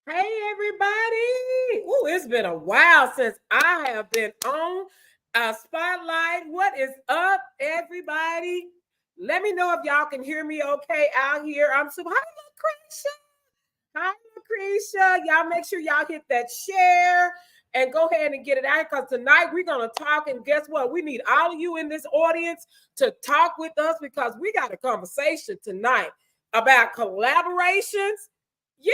Hey, everybody. Ooh, it's been a while since I have been on a spotlight. What is up, everybody? Let me know if y'all can hear me okay out here. I'm super. Hi, Lucretia. Hi, Lucretia. Y'all make sure y'all hit that share and go ahead and get it out because tonight we're going to talk. And guess what? We need all of you in this audience to talk with us because we got a conversation tonight about collaborations. Yeah,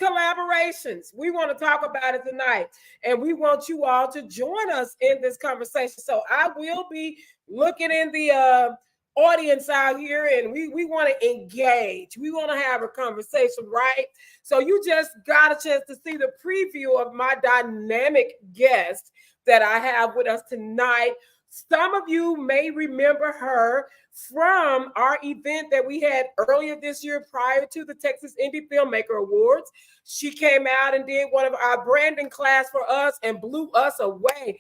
collaborations. We want to talk about it tonight, and we want you all to join us in this conversation. So I will be looking in the audience out here, and we want to engage. We want to have a conversation, right? So you just got a chance to see the preview of my dynamic guest that I have with us tonight. Some of you may remember her from our event that we had earlier this year prior to the Texas Indie Filmmaker Awards. She came out and did one of our branding class for us and blew us away.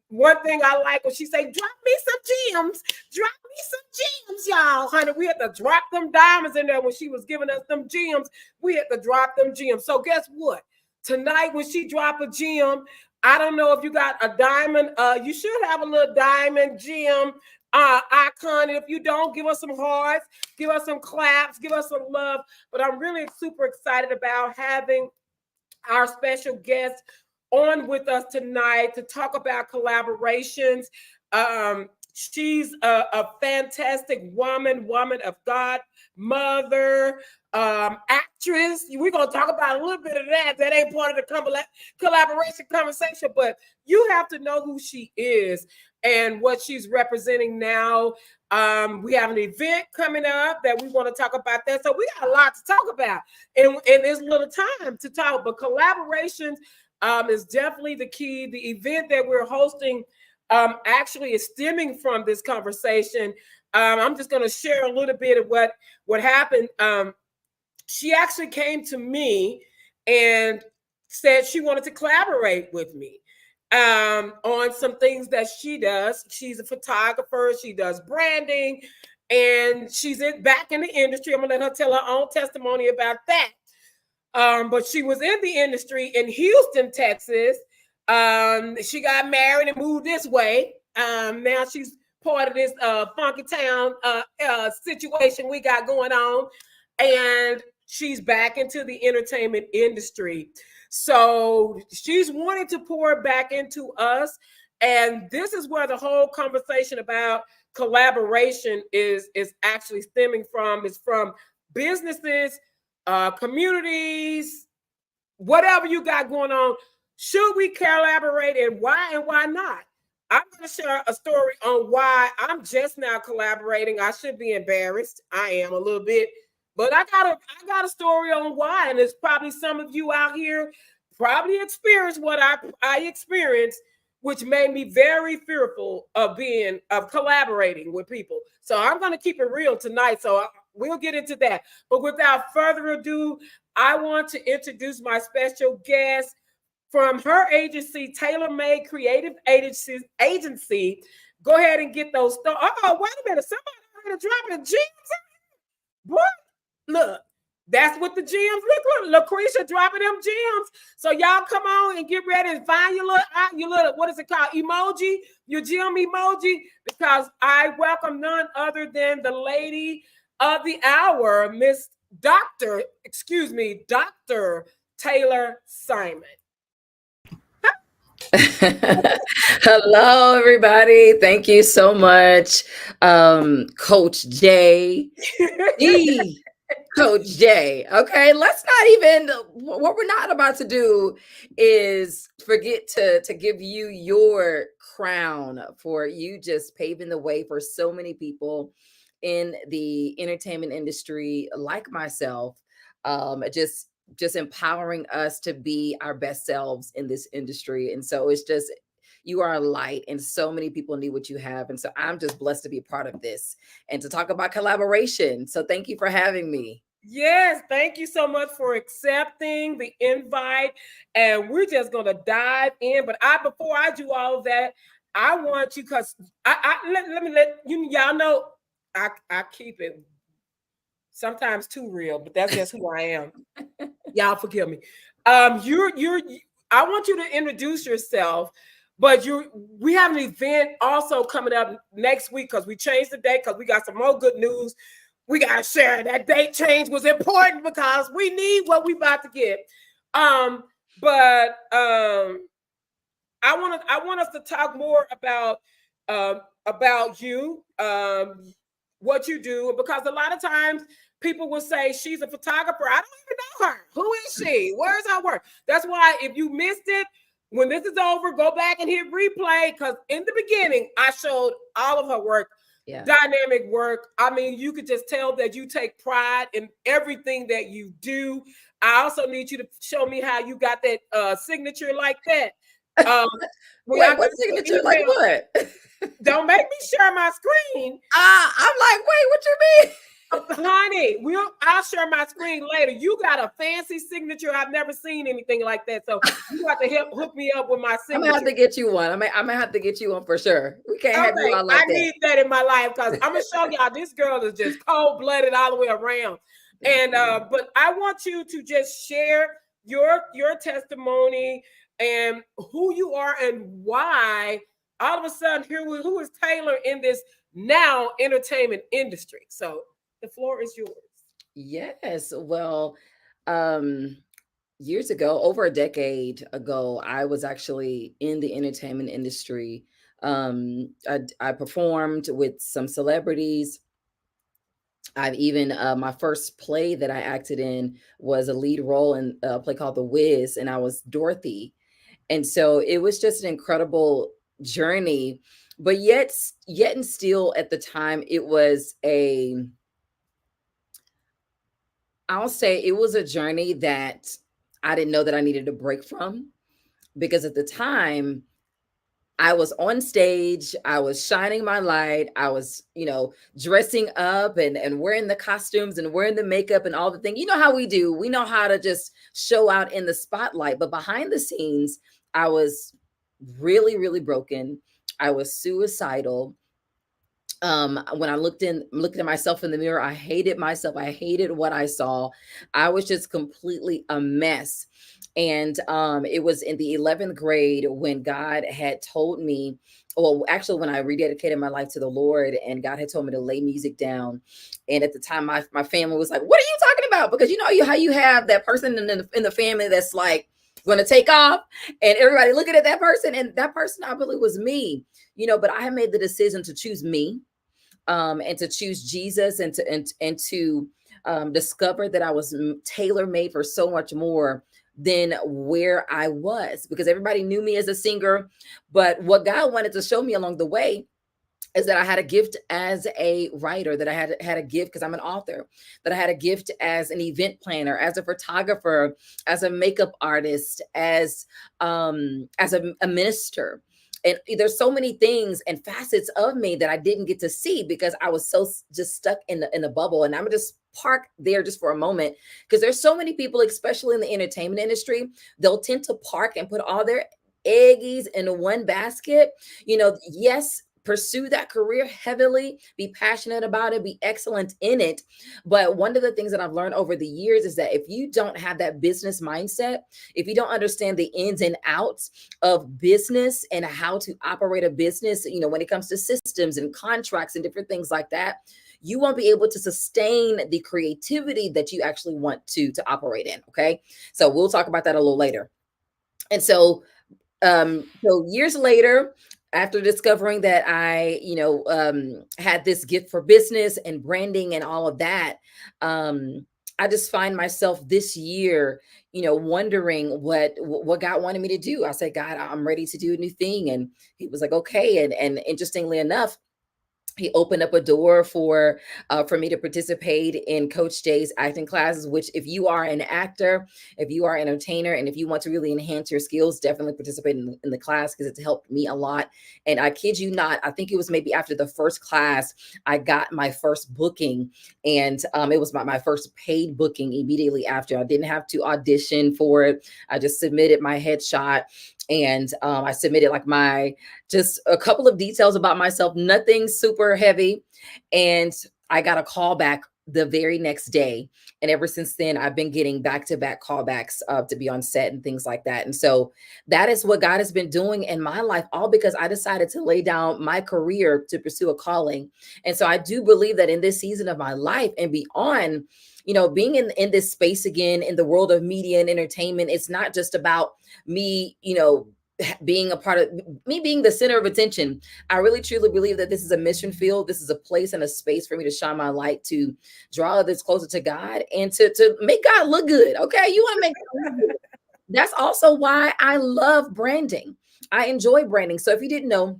One thing I like when she say, drop me some gems, drop me some gems, y'all. Honey, we had to drop them diamonds in there when she was giving us them gems. We had to drop them gems. So guess what? Tonight when she drop a gem, I don't know if you got a diamond. You should have a little diamond gem icon. If you don't, give us some hearts, give us some claps, give us some love. But I'm really super excited about having our special guest on with us tonight to talk about collaborations. She's a fantastic woman of God, mother, actress. We're going to talk about a little bit of that. That ain't part of the collaboration conversation, but you have to know who she is and what she's representing now. We have an event coming up that we want to talk about that. So we got a lot to talk about in this little time to talk. But collaborations is definitely the key. The event that we're hosting actually is stemming from this conversation. I'm just going to share a little bit of what happened. She actually came to me and said she wanted to collaborate with me on some things that she does. She's a photographer. She does branding, and she's back in the industry. I'm going to let her tell her own testimony about that. But she was in the industry in Houston, Texas. She got married and moved this way. Now she's part of this funky town situation we got going on. And she's back into the entertainment industry. So she's wanting to pour back into us. And this is where the whole conversation about collaboration is actually stemming from. It's from businesses, communities, whatever you got going on. Should we collaborate and why not? I'm going to share a story on why I'm just now collaborating. I should be embarrassed. I am a little bit, but I got a story on why, and it's probably some of you out here probably experienced what I experienced, which made me very fearful of collaborating with people. So I'm going to keep it real tonight. So we'll get into that. But without further ado, I want to introduce my special guest from her agency, Tailor Made Creative Agency. Go ahead and get those. Oh, wait a minute. Somebody already dropping gems. Boy, look. That's what the gems look like. Lucretia dropping them gems. So y'all come on and get ready and find your little, what is it called? Emoji, your gem emoji, because I welcome none other than the lady of the hour, Dr. Taylor Simon. Hello, everybody. Thank you so much, Coach J. Coach J. Okay, let's not even. What we're not about to do is forget to give you your crown for you just paving the way for so many people in the entertainment industry, like myself. Just empowering us to be our best selves in this industry. And so it's just, you are a light and so many people need what you have. And so I'm just blessed to be a part of this and to talk about collaboration. So thank you for having me. Yes, thank you so much for accepting the invite. And we're just going to dive in. But before I do all of that, I want you, because let me let y'all know I keep it sometimes too real, but that's just who I am. Y'all forgive me. You're. I want you to introduce yourself, but we have an event also coming up next week because we changed the date because we got some more good news. We gotta share that date change was important because we need what we about to get. But I want us to talk more about you, what you do, because a lot of times people will say she's a photographer. I don't even know her. Who is she? Where's her work? That's why if you missed it, when this is over, go back and hit replay because in the beginning I showed all of her work. Yeah. Dynamic work. I mean, you could just tell that you take pride in everything that you do. I also need you to show me how you got that signature like that. Wait, what signature? Like what? Don't make me share my screen. I'm like, wait, what you mean? Honey, I'll share my screen later. You got a fancy signature. I've never seen anything like that. So you have to hook me up with my signature. I'm gonna have to get you one. I'm gonna have to get you one for sure. We can't have you all like that. I need that in my life because I'm gonna show y'all this girl is just cold-blooded all the way around. And but I want you to just share your testimony and who you are and why all of a sudden who is Taylor in this now entertainment industry. So the floor is yours. Yes. Well, years ago, over a decade ago, I was actually in the entertainment industry. I performed with some celebrities. I've even my first play that I acted in was a lead role in a play called The Wiz, and I was Dorothy. And so it was just an incredible journey, but yet and still at the time it was I'll say it was a journey that I didn't know that I needed a break from, because at the time I was on stage, I was shining my light, I was, dressing up and wearing the costumes and wearing the makeup and all the things. You know how we do. We know how to just show out in the spotlight, but behind the scenes, I was really, really broken. I was suicidal. When I looked at myself in the mirror, I hated myself. I hated what I saw. I was just completely a mess. And it was in the 11th grade when God had told me, well, actually, when I rededicated my life to the Lord, and God had told me to lay music down. And at the time, my family was like, "What are you talking about?" Because how you have that person in the family that's like going to take off, and everybody looking at that person, and that person, I believe, was me. But I had made the decision to choose me, and to choose Jesus, and to discover that I was tailor-made for so much more than where I was, because everybody knew me as a singer. But what God wanted to show me along the way is that I had a gift as a writer, that I had a gift because I'm an author, that I had a gift as an event planner, as a photographer, as a makeup artist, as a minister. And there's so many things and facets of me that I didn't get to see because I was so just stuck in the bubble. And I'm gonna just park there just for a moment, because there's so many people, especially in the entertainment industry, they'll tend to park and put all their eggies in one basket. Yes, pursue that career heavily, be passionate about it, be excellent in it. But one of the things that I've learned over the years is that if you don't have that business mindset, if you don't understand the ins and outs of business and how to operate a business, when it comes to systems and contracts and different things like that, you won't be able to sustain the creativity that you actually want to operate in. Okay. So we'll talk about that a little later. And so years later, after discovering that I, had this gift for business and branding and all of that, I just find myself this year, wondering what God wanted me to do. I said, "God, I'm ready to do a new thing." And he was like, "Okay." And interestingly enough, he opened up a door for me to participate in Coach Jay's acting classes, which if you are an actor, if you are an entertainer, and if you want to really enhance your skills, definitely participate in the class, because it's helped me a lot. And I kid you not, I think it was maybe after the first class, I got my first booking. And it was my first paid booking immediately after. I didn't have to audition for it. I just submitted my headshot. And I submitted just a couple of details about myself, nothing super heavy. And I got a call back the very next day. And ever since then, I've been getting back-to-back callbacks to be on set and things like that. And so that is what God has been doing in my life, all because I decided to lay down my career to pursue a calling. And so I do believe that in this season of my life and beyond, being in this space again, in the world of media and entertainment, it's not just about me, being a part of me being the center of attention. I really truly believe that this is a mission field. This is a place and a space for me to shine my light, to draw others closer to God, and to make God look good. Okay. You want to make God look good. That's also why I love branding. I enjoy branding. So if you didn't know,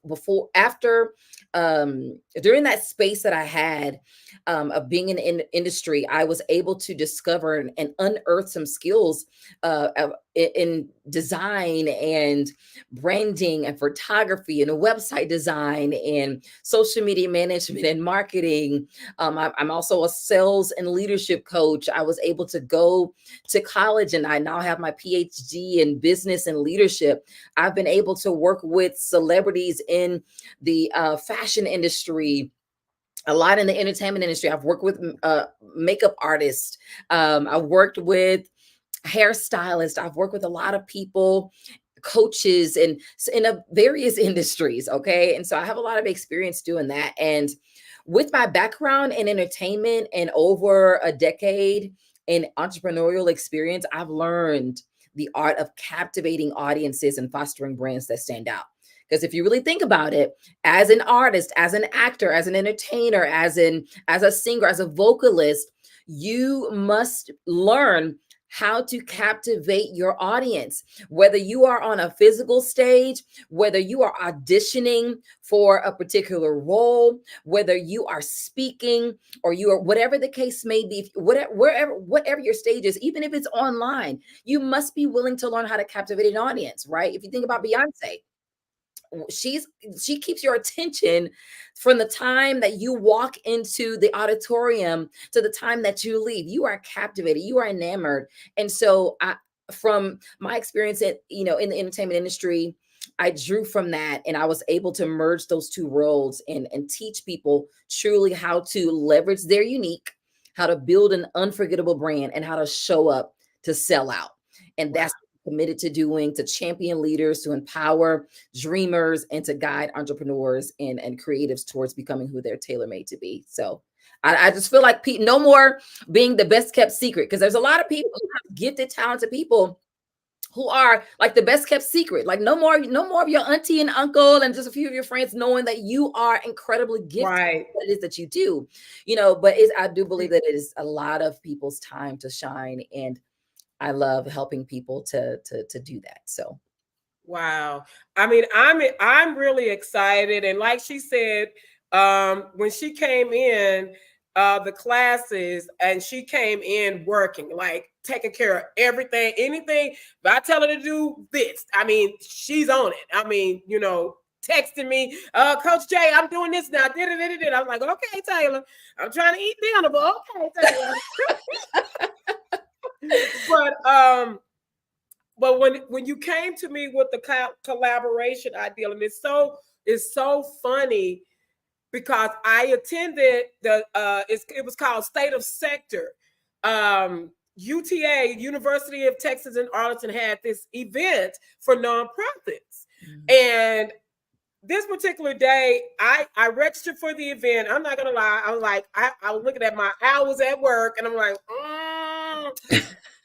before, after, during that space that I had, of being in the industry, I was able to discover and unearth some skills in design and branding and photography and website design and social media management and marketing. I'm also a sales and leadership coach. I was able to go to college, and I now have my PhD in business and leadership. I've been able to work with celebrities in the fashion industry, a lot in the entertainment industry. I've worked with makeup artists. I've worked with hairstylists. I've worked with a lot of people, coaches, and in various industries. Okay. And so I have a lot of experience doing that. And with my background in entertainment and over a decade in entrepreneurial experience, I've learned the art of captivating audiences and fostering brands that stand out. Because if you really think about it, as an artist, as an actor, as an entertainer, as a singer, as a vocalist, you must learn how to captivate your audience. Whether you are on a physical stage, whether you are auditioning for a particular role, whether you are speaking, or you are, whatever the case may be, whatever your stage is, even if it's online, you must be willing to learn how to captivate an audience, right? If you think about Beyonce, she keeps your attention from the time that you walk into the auditorium to the time that you leave. You are captivated, you are enamored. And so from my experience in the entertainment industry, I drew from that, and I was able to merge those two roles and teach people truly how to leverage their unique, how to build an unforgettable brand, and how to show up to sell out. And that's committed to doing, to champion leaders, to empower dreamers, and to guide entrepreneurs and creatives towards becoming who they're tailor-made to be. So I just feel like no more being the best kept secret, because there's a lot of people, gifted, talented people who are like the best kept secret. Like no more of your auntie and uncle and just a few of your friends knowing that you are incredibly gifted. Right. What it is that you do, but I do believe that it is a lot of people's time to shine, and I love helping people to do that. So, wow. I mean, I'm really excited, and like she said, when she came in the classes, and she came in working, like taking care of everything, anything. If I tell her to do this, I mean, she's on it. I mean, texting me, Coach Jay, I'm doing this now. I'm like, okay, Taylor, I'm trying to eat dinner, but okay, Taylor. But when you came to me with the collaboration idea, and it's so funny, because I attended it was called State of Sector. UTA, University of Texas in Arlington, had this event for nonprofits. And this particular day, I registered for the event. I'm not gonna lie, I was like, I was looking at my hours at work, and I'm like,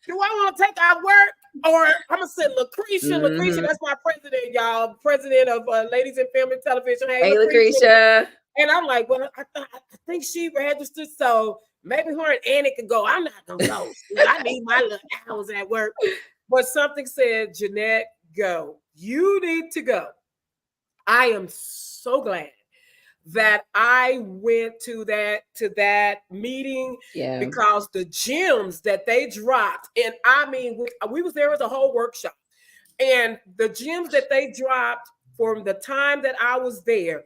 do I want to take out work, or I'm gonna send Lucretia? Lucretia, that's my president, y'all. President of Ladies in Family Television. Hey, Lucretia. And I'm like, well, I think she registered, so maybe her and Annie could go. I'm not gonna go. I need my little hours at work. But something said, Jeanette, go. You need to go. I am so glad that I went to that meeting, because the gems that they dropped, and I mean, we was there as a whole workshop, and the gems that they dropped from the time that I was there,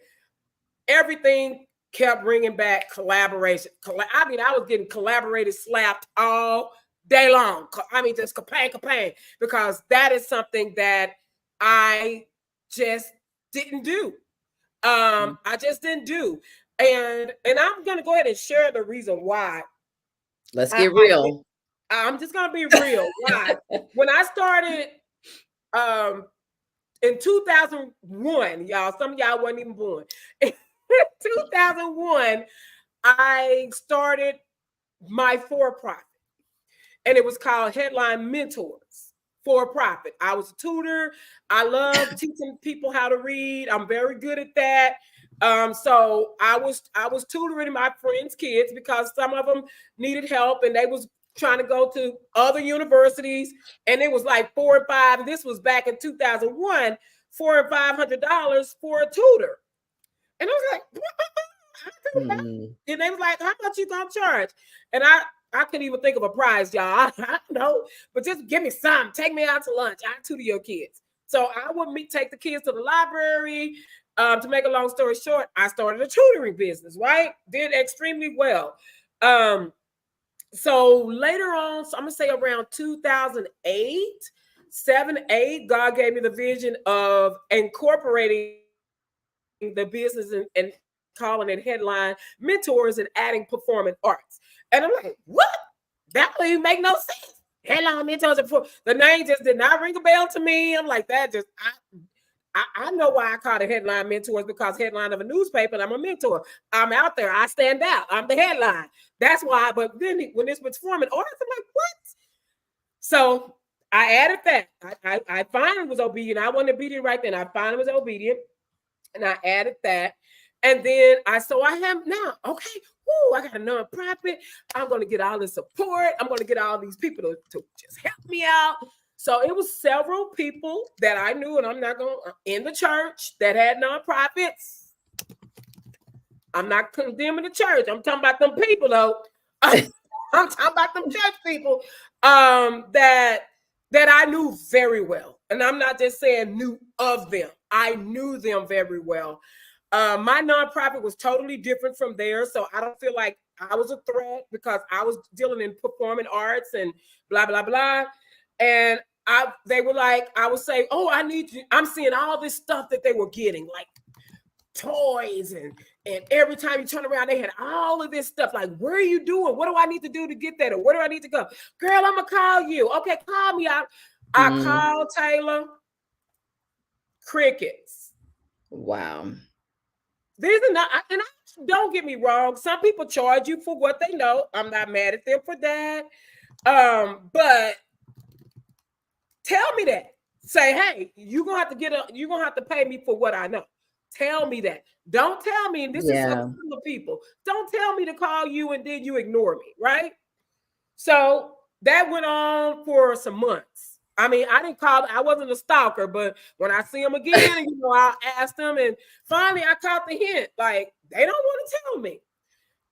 everything kept bringing back collaboration. I mean, I was getting collaborated slapped all day long. I mean, just kapang, because that is something that I just didn't do. I just didn't do. And I'm gonna go ahead and share the reason why. Let's I, get I did. real. I'm just gonna be real. Why? When I started um in 2001, y'all, some of y'all wasn't even born. In 2001, I started my for-profit, and it was called Headline Mentors for profit. I was a tutor. I love teaching people how to read. I'm very good at that. So I was tutoring my friends' kids because some of them needed help and they was trying to go to other universities, and it was like 4 and 5. This was back in 2001, $400 and $500 for a tutor, and I was like, Mm. and they was like, how much you gonna charge? And I couldn't even think of a price, y'all. I don't know, but just give me some. Take me out to lunch. I tutor your kids. So I would take the kids to the library. To make a long story short, I started a tutoring business, right? Did extremely well. So later on, so I'm gonna say around 2008, 7, 8, God gave me the vision of incorporating the business and calling it Headline Mentors and adding performing arts. And I'm like, what? That don't even make no sense. Headline Mentors and the name just did not ring a bell to me. I'm like, that just I know why I call it Headline Mentors, because headline of a newspaper, and I'm a mentor. I'm out there. I stand out. I'm the headline. That's why. But then when this was forming arts, I'm like, what? So I added that. I finally was obedient. I wasn't obedient right then. I finally was obedient, and I added that. And then I have now, okay, I got a nonprofit. I'm going to get all the support. I'm going to get all these people to just help me out. So it was several people that I knew, and I'm not going to, in the church that had nonprofits. I'm not condemning the church. I'm talking about them people, though. I'm talking about them church people that I knew very well. And I'm not just saying knew of them. I knew them very well. My nonprofit was totally different from theirs, so I don't feel like I was a threat because I was dealing in performing arts and blah blah blah. And they were like, I would say, "Oh, I need you." I'm seeing all this stuff that they were getting, like toys and every time you turn around, they had all of this stuff. Like, where are you doing? What do I need to do to get that? Or where do I need to go? Girl, I'm gonna call you. Okay, call me out. I called Taylor. Crickets. Wow. These are not, and don't get me wrong. Some people charge you for what they know. I'm not mad at them for that. But tell me that. Say, hey, you're gonna have to pay me for what I know. Tell me that. Don't tell me, and this is some people. Don't tell me to call you and then you ignore me, right? So that went on for some months. I mean, I wasn't a stalker, but when I see them again, I'll ask them. And finally, I caught the hint. Like, they don't want to tell me.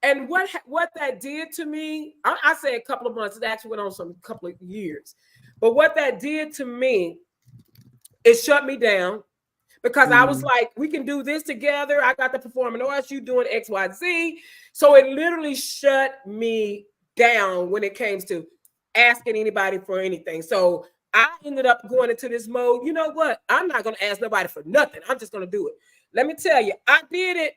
And what that did to me, I say a couple of months. It actually went on some couple of years. But what that did to me, it shut me down because I was like, we can do this together. I got the performing arts, you doing X, Y, Z. So it literally shut me down when it came to asking anybody for anything. So I ended up going into this mode. You know what? I'm not going to ask nobody for nothing. I'm just going to do it. Let me tell you, I did it,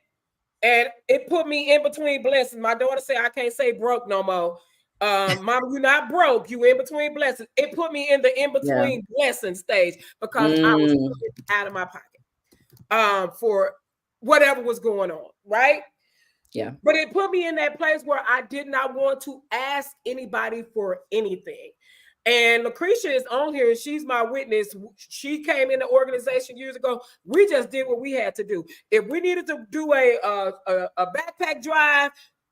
and it put me in between blessings. My daughter said I can't say broke no more. Mama, you're not broke. You in between blessings. It put me in the in between blessing stage because I was out of my pocket for whatever was going on, right? Yeah. But it put me in that place where I did not want to ask anybody for anything. And Lucretia is on here, and she's my witness. She came in the organization years ago. We just did what we had to do. If we needed to do a backpack drive,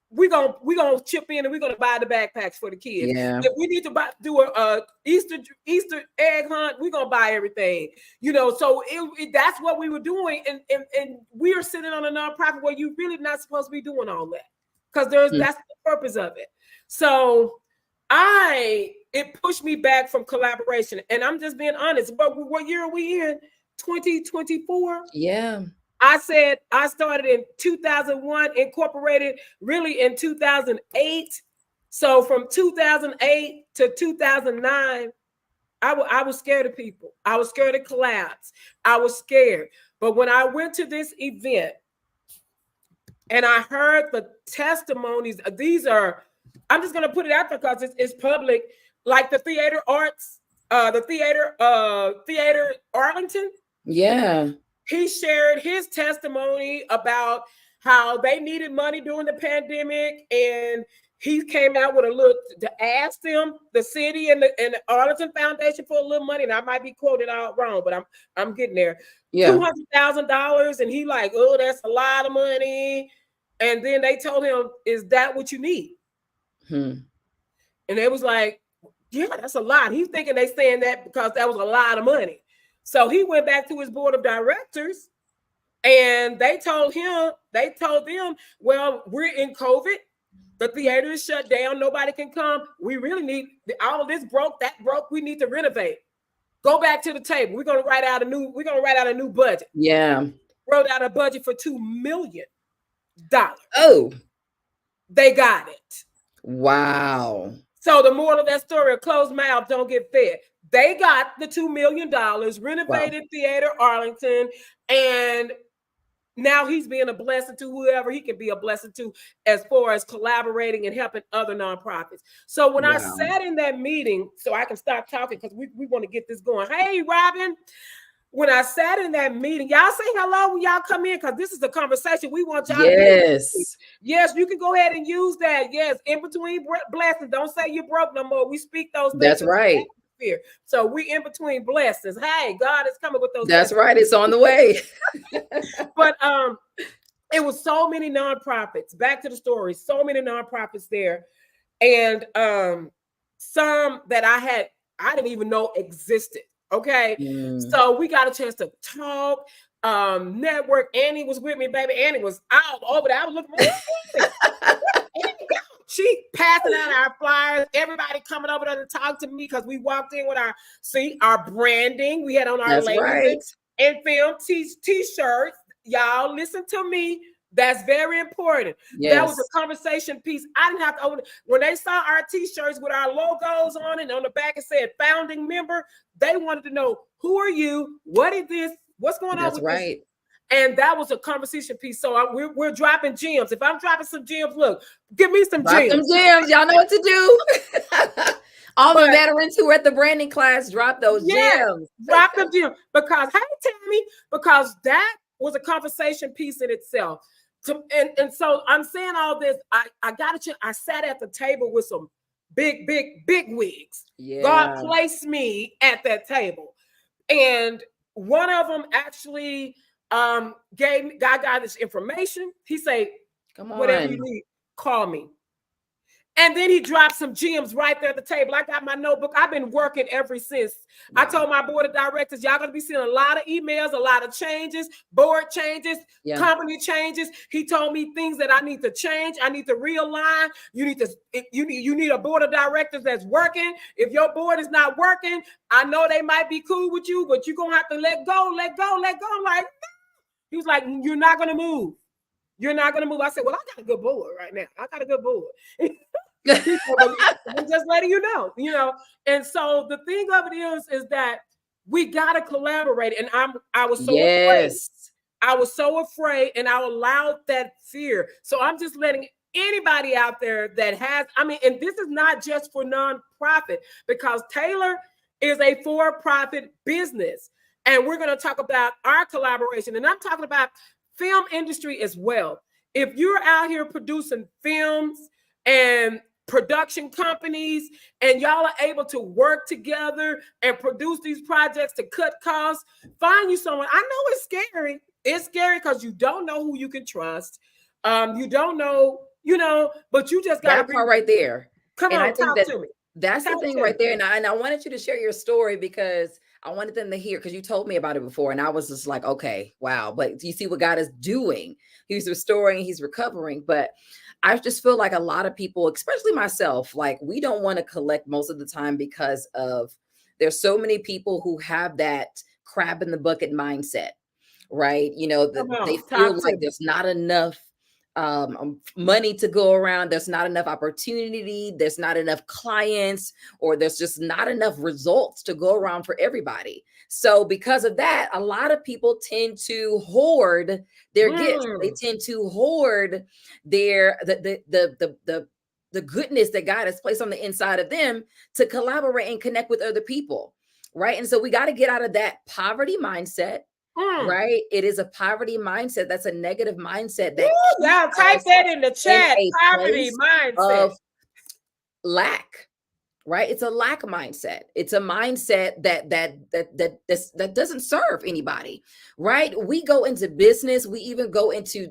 we're gonna chip in and we're gonna buy the backpacks for the kids. Yeah. If we need to do a Easter egg hunt, we're gonna buy everything. So that's what we were doing, and we are sitting on a nonprofit where you're really not supposed to be doing all that, because that's the purpose of it. So it pushed me back from collaboration, and I'm just being honest. But what year are we in? 2024. Yeah. I said I started in 2001, incorporated really in 2008. So from 2008 to 2009, I was scared of people. I was scared of collabs. I was scared. But when I went to this event, and I heard the testimonies. These are, I'm just gonna put it out there because it's public, like the theater arts, theater Arlington. Yeah. He shared his testimony about how they needed money during the pandemic, and he came out with a little to ask them, the city and the Arlington Foundation, for a little money. And I might be quoted out wrong, but I'm getting there. Yeah. $200,000, and he like, oh, that's a lot of money. And then they told him, "Is that what you need?" And it was like, "Yeah, that's a lot." He's thinking they saying that because that was a lot of money. So he went back to his board of directors, and they told them, "Well, we're in COVID. The theater is shut down. Nobody can come. We really need all of this broke, that broke. We need to renovate. Go back to the table. We're gonna write out a new budget." Yeah. Wrote out a budget for $2 million. Oh, They got it. wow. So the moral of that story: a closed mouth don't get fed. They got the $2 million, renovated Theater Arlington, and now he's being a blessing to whoever he can be a blessing to as far as collaborating and helping other nonprofits. So when I sat in that meeting, so I can stop talking because we want to get this going. Hey, Robin. When I sat in that meeting, y'all say hello when y'all come in, because this is the conversation we want y'all to be. Yes, you can go ahead and use that. Yes, in between blessings. Don't say you're broke no more. We speak those things. That's right. So we in between blessings. Hey, God is coming with those. That's right. It's on the way. But it was so many nonprofits. Back to the story. So many nonprofits there, and some that I didn't even know existed. Okay. So we got a chance to talk, network. Annie was with me, baby. Annie was out over there. I was looking. She passing out our flyers. Everybody coming over there to talk to me because we walked in with our branding. We had on our labels and film t-shirts. Y'all listen to me. That's very important. Yes. That was a conversation piece. I didn't have to open it. When they saw our t-shirts with our logos on it, and on the back it said founding member, they wanted to know, who are you? What is this? What's going on with this? And that was a conversation piece. So we're dropping gems. If I'm dropping some gems, look, give me some gems. Some gems. Y'all know what to do. All the veterans who are at the branding class, drop those gems. Drop them gems. Because, hey, Tammy, because that was a conversation piece in itself. And so I'm saying all this. I sat at the table with some big wigs. Yeah. God placed me at that table, and one of them actually gave me. God got this information. He said, "Come on, whatever you need, call me." And then he dropped some gems right there at the table. I got my notebook. I've been working ever since. Wow. I told my board of directors, y'all going to be seeing a lot of emails, a lot of changes, board changes, company changes. He told me things that I need to change. I need to realign. You need a board of directors that's working. If your board is not working, I know they might be cool with you, but you're going to have to let go. Like, he was like, you're not going to move. You're not going to move. I said, well, I got a good board right now. I got a good board. I'm just letting you know. And so the thing of it is that we got to collaborate. And I was so afraid. I was so afraid, and I allowed that fear. So I'm just letting anybody out there that has, and this is not just for nonprofit, because Taylor is a for-profit business. And we're going to talk about our collaboration. And I'm talking about film industry as well. If you're out here producing films and production companies, and y'all are able to work together and produce these projects to cut costs, find you someone. I know it's scary. It's scary because you don't know who you can trust. You don't know, but you just got that part right there. Come on, talk to me. That's the thing right there. And I wanted you to share your story because I wanted them to hear, because you told me about it before. And I was just like, okay, wow. But you see what God is doing. He's restoring, he's recovering. But I just feel like a lot of people, especially myself, like we don't want to collect most of the time because of there's so many people who have that crab in the bucket mindset, right? They feel like there's not enough money to go around. There's not enough opportunity. There's not enough clients, or there's just not enough results to go around for everybody. So because of that, a lot of people tend to hoard their gifts. They tend to hoard their the goodness that God has placed on the inside of them to collaborate and connect with other people. Right. And so we got to get out of that poverty mindset. Right. It is a poverty mindset. That's a negative mindset that y'all type that in the chat. in Poverty mindset of lack. Right. It's a lack mindset. It's a mindset that doesn't serve anybody. Right. We go into business. We even go into,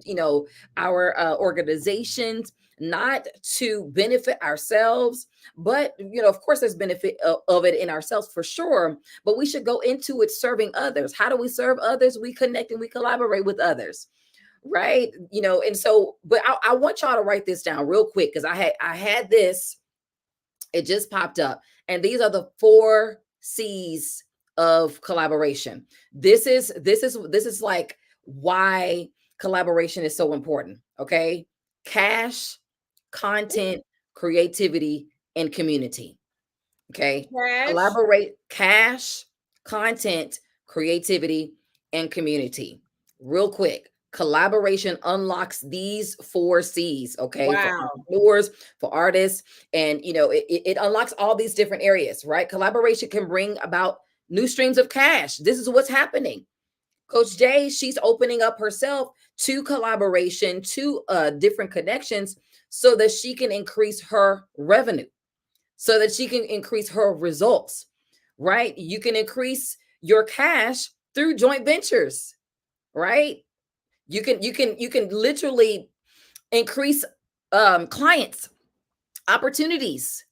our organizations, not to benefit ourselves, but, of course, there's benefit of it in ourselves for sure. But we should go into it serving others. How do we serve others? We connect and we collaborate with others. Right. And so, but I want y'all to write this down real quick, because I had this. It just popped up. And these are the 4 C's of collaboration. This is like why collaboration is so important. Okay. Cash, content, creativity, and community. Okay. Collaborate, cash, content, creativity, and community. Real quick. Collaboration unlocks these 4 C's. Okay. Wow. For entrepreneurs, for artists, and it unlocks all these different areas, right? Collaboration can bring about new streams of cash. This is what's happening. Coach Jay, she's opening up herself to collaboration, to different connections, so that she can increase her revenue, so that she can increase her results, right? You can increase your cash through joint ventures, right? You can literally increase clients, opportunities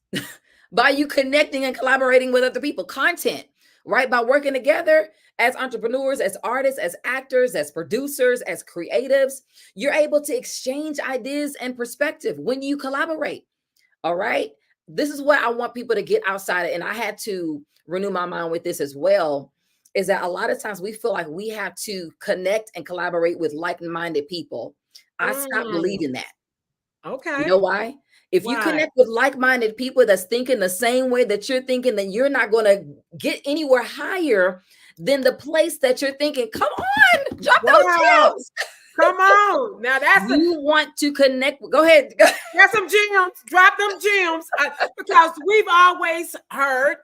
by you connecting and collaborating with other people. Content, right? By working together as entrepreneurs, as artists, as actors, as producers, as creatives, you're able to exchange ideas and perspective when you collaborate. All right. This is what I want people to get outside of, and I had to renew my mind with this as well, is that a lot of times we feel like we have to connect and collaborate with like-minded people. I stopped believing that. Okay. You know why? If you connect with like-minded people that's thinking the same way that you're thinking, then you're not going to get anywhere higher than the place that you're thinking. Come on, drop those gems. Come on. Now that's you want to connect. Go ahead. That's some gems. Drop them gems. Because we've always heard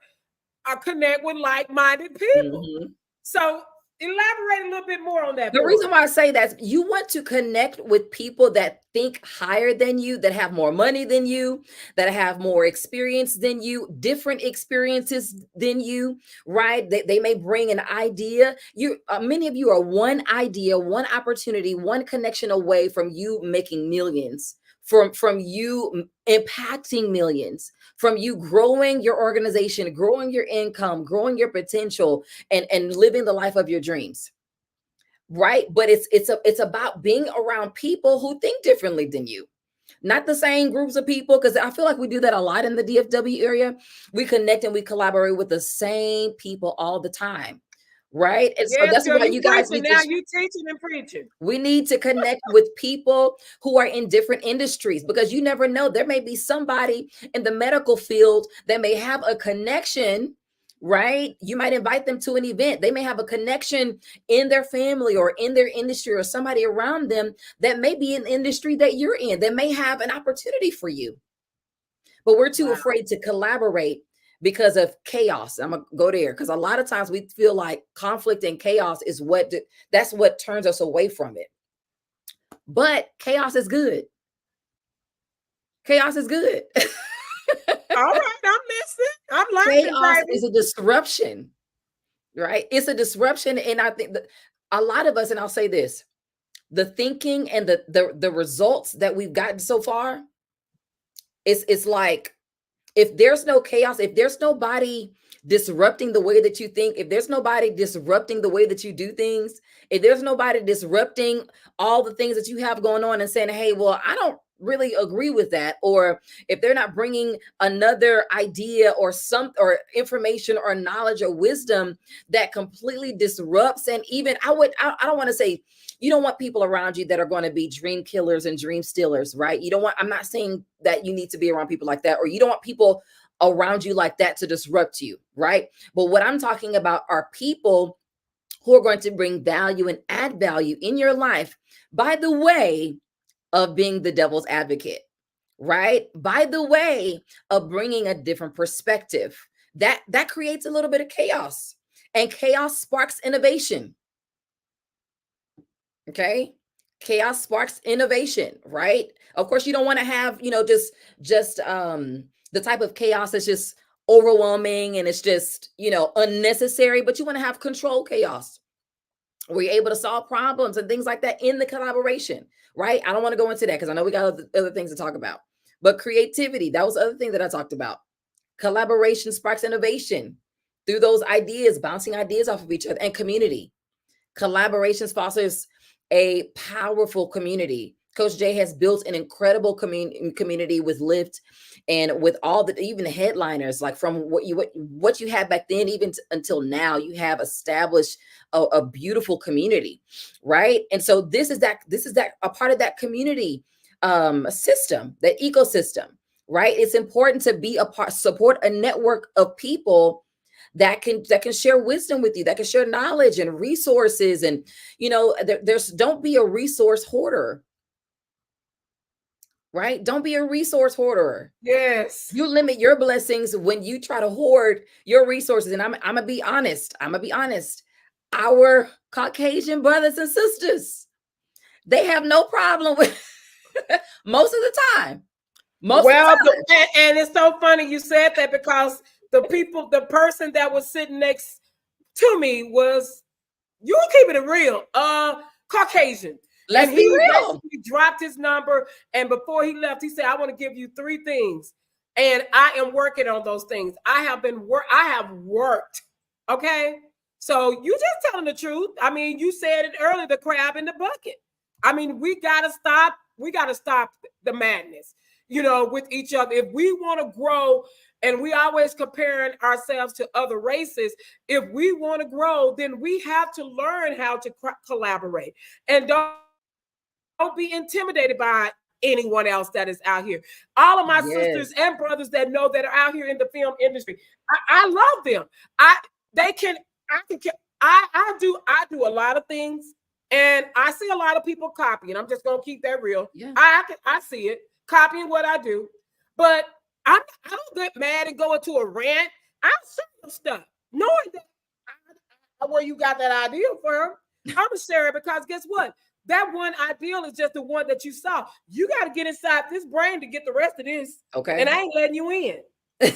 connect with like-minded people. So elaborate a little bit more on that. The reason why I say that is you want to connect with people that think higher than you, that have more money than you, that have more experience than you, different experiences than you, right? They may bring an idea. Many of you are one idea, one opportunity, one connection away from you making millions, from you impacting millions, from you growing your organization, growing your income, growing your potential, and living the life of your dreams. Right? But it's about being around people who think differently than you. Not the same groups of people, because I feel like we do that a lot in the DFW area. We connect and we collaborate with the same people all the time. Right. And so that's why you guys now you teaching and preaching. We need to connect with people who are in different industries, because you never know. There may be somebody in the medical field that may have a connection, right? You might invite them to an event. They may have a connection in their family or in their industry, or somebody around them that may be in the industry that you're in, that may have an opportunity for you. But we're too afraid to collaborate because of chaos. I'm gonna go there, because a lot of times we feel like conflict and chaos is that's what turns us away from it. But chaos is good. Chaos is good. All right, I'm listening. I'm learning. Chaos is a disruption, right? It's a disruption, and I think that a lot of us, and I'll say this, the thinking and the results that we've gotten so far, it's like, if there's no chaos, if there's nobody disrupting the way that you think, if there's nobody disrupting the way that you do things, if there's nobody disrupting all the things that you have going on and saying, hey, well, really agree with that, or if they're not bringing another idea or some or information or knowledge or wisdom that completely disrupts. And even I don't want to say, you don't want people around you that are going to be dream killers and dream stealers, right? You don't want, I'm not saying that you need to be around people like that, or you don't want people around you like that to disrupt you, right? But what I'm talking about are people who are going to bring value and add value in your life by the way of being the devil's advocate, right? By the way of bringing a different perspective. That creates a little bit of chaos, and chaos sparks innovation. Okay? Chaos sparks innovation, right? Of course, you don't want to have, just the type of chaos that's just overwhelming and it's just, unnecessary, but you want to have control chaos where you're able to solve problems and things like that in the collaboration, right? I don't want to go into that because I know we got other things to talk about. But creativity, that was the other thing that I talked about. Collaboration sparks innovation through those ideas, bouncing ideas off of each other, and community. Collaborations fosters a powerful community. Coach Jay has built an incredible community with Lyft and with all the even the headliners, like from what you had back then, even until now, you have established a beautiful community, right? And so this is that a part of that community system, that ecosystem, right? It's important to be a part, support a network of people that can share wisdom with you, that can share knowledge and resources. And there's don't be a resource hoarder, right? Don't be a resource hoarder. Yes. You limit your blessings when you try to hoard your resources. And I'm gonna be honest. Our Caucasian brothers and sisters, they have no problem with most of the time. And it's so funny you said that, because the person that was sitting next to me was, you keeping it real, Caucasian. Let's be real. He dropped his number, and before he left, he said, "I want to give you 3 things, and I am working on those things. I have worked." Okay, so you just telling the truth. I mean, you said it earlier, the crab in the bucket. I mean, we gotta stop the madness, with each other. If we want to grow, and we always comparing ourselves to other races, if we want to grow, then we have to learn how to collaborate, and don't be intimidated by anyone else that is out here. All of my sisters and brothers that are out here in the film industry, I love them. I do a lot of things, and I see a lot of people copying. I'm just gonna keep that real. Yeah. I see it, copying what I do, but I don't get mad and go into a rant. I'm saying stuff, knowing that where you got that idea from. I'm gonna share it, because guess what? That one ideal is just the one that you saw. You got to get inside this brain to get the rest of this. Okay. And I ain't letting you in. I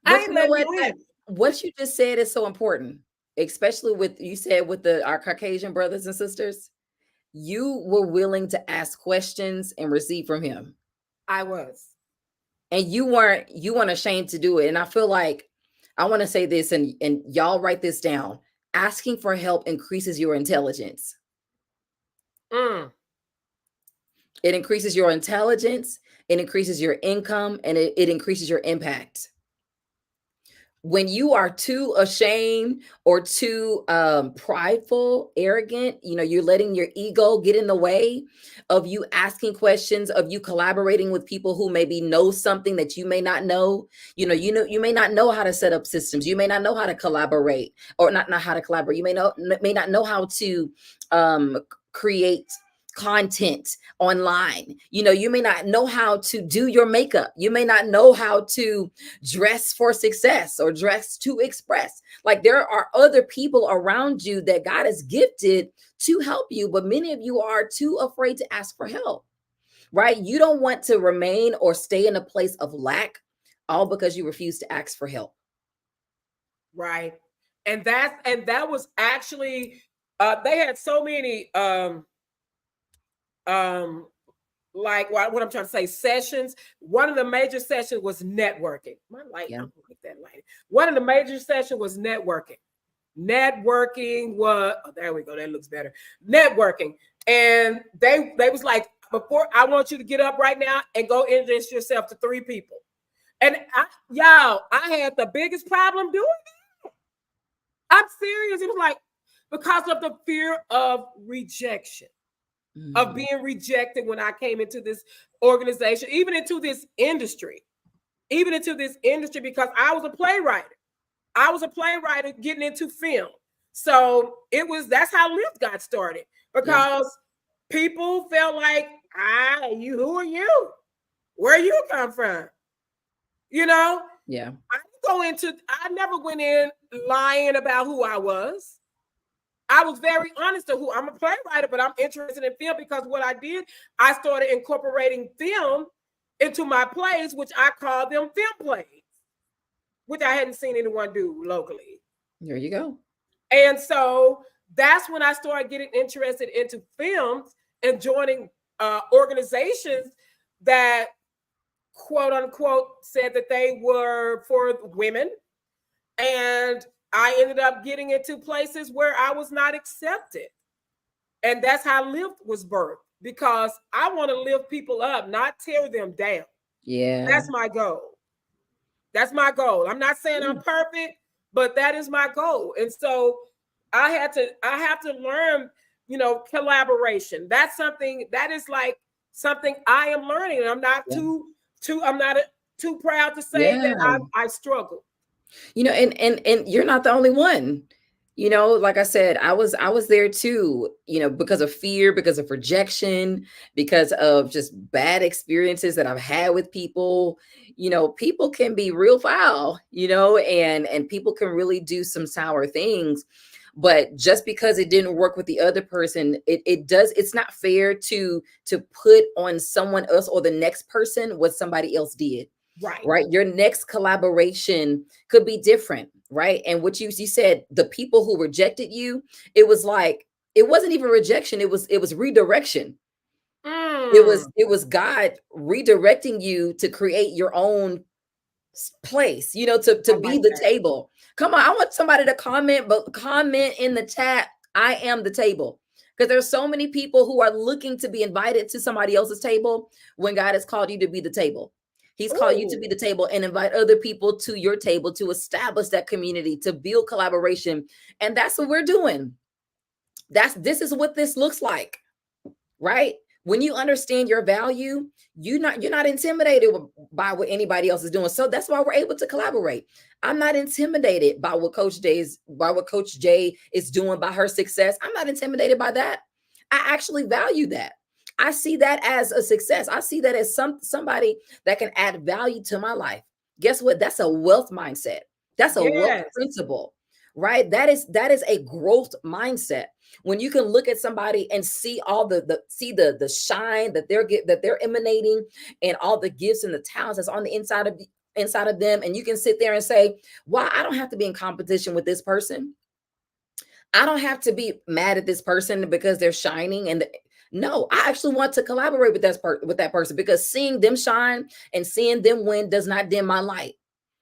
ain't letting you in. What you just said is so important, especially with our Caucasian brothers and sisters. You were willing to ask questions and receive from him. I was. And you weren't ashamed to do it. And I feel like I want to say this, and y'all write this down. Asking for help increases your intelligence. It increases your intelligence, it increases your income, and it increases your impact. When you are too ashamed or too prideful, arrogant, you're letting your ego get in the way of you asking questions, of you collaborating with people who maybe know something that you may not know. You may not know how to set up systems. You may not know how to collaborate, or not how to collaborate. You may not know how to create content online. You may not know how to do your makeup. You may not know how to dress for success or dress to express. Like, there are other people around you that God has gifted to help you, but many of you are too afraid to ask for help, right? You don't want to remain or stay in a place of lack, all because you refuse to ask for help. Right. And that was actually, they had so many, like what I'm trying to say, sessions. One of the major sessions was networking. My light, yeah. Like that light. One of the major sessions was networking. Networking was, oh, there we go. That looks better. Networking. And they was like, before I want you to get up right now and go introduce yourself to 3 people. And y'all, I had the biggest problem doing it. I'm serious. It was like because of the fear of rejection, of being rejected when I came into this organization, even into this industry, because I was a playwright. Getting into film. So that's how Lyft got started because people felt like, who are you? Where you come from? You know? Yeah. I never went in lying about who I was. I was very honest to who I'm a playwright, but I'm interested in film because what I did, I started incorporating film into my plays, which I call them film plays, which I hadn't seen anyone do locally. There you go. And so that's when I started getting interested into films and joining organizations that quote unquote said that they were for women. And I ended up getting into places where I was not accepted. And that's how Lift was birthed, because I want to lift people up, not tear them down. Yeah. That's my goal. I'm not saying I'm perfect, but that is my goal. And so I have to learn, collaboration. That's something that is like something I am learning. And I'm not too proud to say that I struggle. And you're not the only one. Like I said, I was there too, because of fear, because of rejection, because of just bad experiences that I've had with people. People can be real foul, and people can really do some sour things. But just because it didn't work with the other person, it's not fair to put on someone else or the next person what somebody else did. Right. Your next collaboration could be different. Right. And what you said, the people who rejected you, it was like, it wasn't even rejection. It was redirection. It was God redirecting you to create your own place, to be the table. Come on. I want somebody to comment in the chat. I am the table. Because there's so many people who are looking to be invited to somebody else's table when God has called you to be the table. He's called you to be the table and invite other people to your table to establish that community, to build collaboration. And that's what we're doing. This is what this looks like, right? When you understand your value, you're not intimidated by what anybody else is doing. So that's why we're able to collaborate. I'm not intimidated by what Coach Jay is doing, by her success. I'm not intimidated by that. I actually value that. I see that as a success. I see that as somebody that can add value to my life. Guess what? That's a wealth mindset. That's a wealth principle, right? That is a growth mindset. When you can look at somebody and see all the shine that they're emanating, and all the gifts and the talents that's on the inside of them, and you can sit there and say, "Well, I don't have to be in competition with this person. I don't have to be mad at this person because they're shining." No, I actually want to collaborate with that person, because seeing them shine and seeing them win does not dim my light,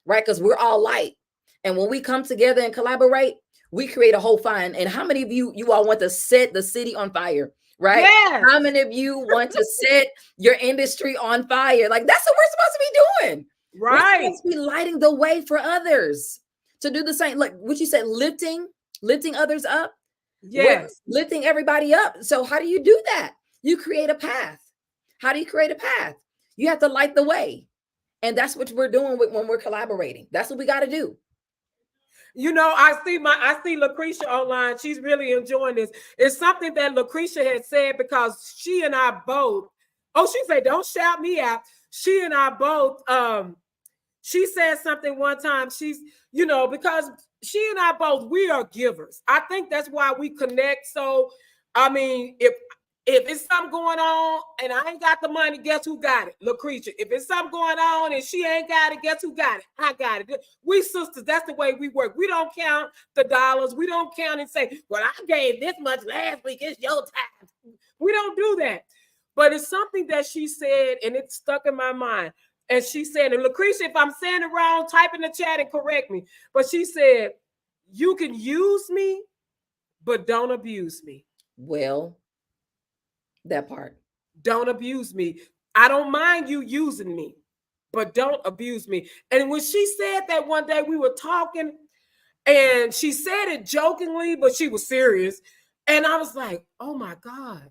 right? Because we're all light. And when we come together and collaborate, we create a whole fire. And how many of you all want to set the city on fire, right? Yes. How many of you want to set your industry on fire? Like, that's what we're supposed to be doing. Right. We're supposed to be lighting the way for others to do the same. Like what you said, lifting others up. Yes. Lifting everybody up. So how do you do that? You create a path. How do you create a path? You have to light the way. And that's what we're doing when we're collaborating. That's what we got to do. I see Lucretia online. She's really enjoying this. It's something that Lucretia had said, because she and I both, she said, don't shout me out. She and I both, she said something one time. She's, because she and I both, we are givers. I think that's why we connect. So, I mean, if it's something going on and I ain't got the money, guess who got it? Lucretia. If it's something going on and she ain't got it, guess who got it? I got it. We sisters, that's the way we work. We don't count the dollars. We don't count and say, well, I gave this much last week. It's your time. We don't do that. But it's something that she said, and it stuck in my mind. And she said, and Lucretia, if I'm saying it wrong, type in the chat and correct me. But she said, you can use me, but don't abuse me. Well, that part. don't abuse me. I don't mind you using me, but don't abuse me. And when she said that one day, we were talking, and she said it jokingly, but she was serious. And I was like, oh my God,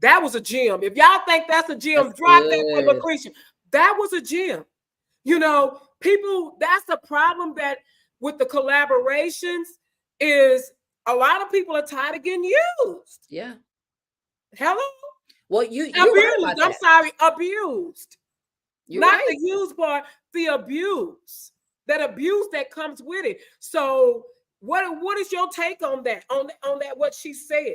that was a gem. If y'all think that's a gem, That's drop that for good. Lucretia. That was a gem. You know, people, that's the problem that with the collaborations is a lot of people are tired of getting used. Yeah. Hello? Well, you're right about Abused. I'm that. sorry, abused. You're Not right. the use part, the abuse. That abuse that comes with it. So what is your take on that? On that what she said?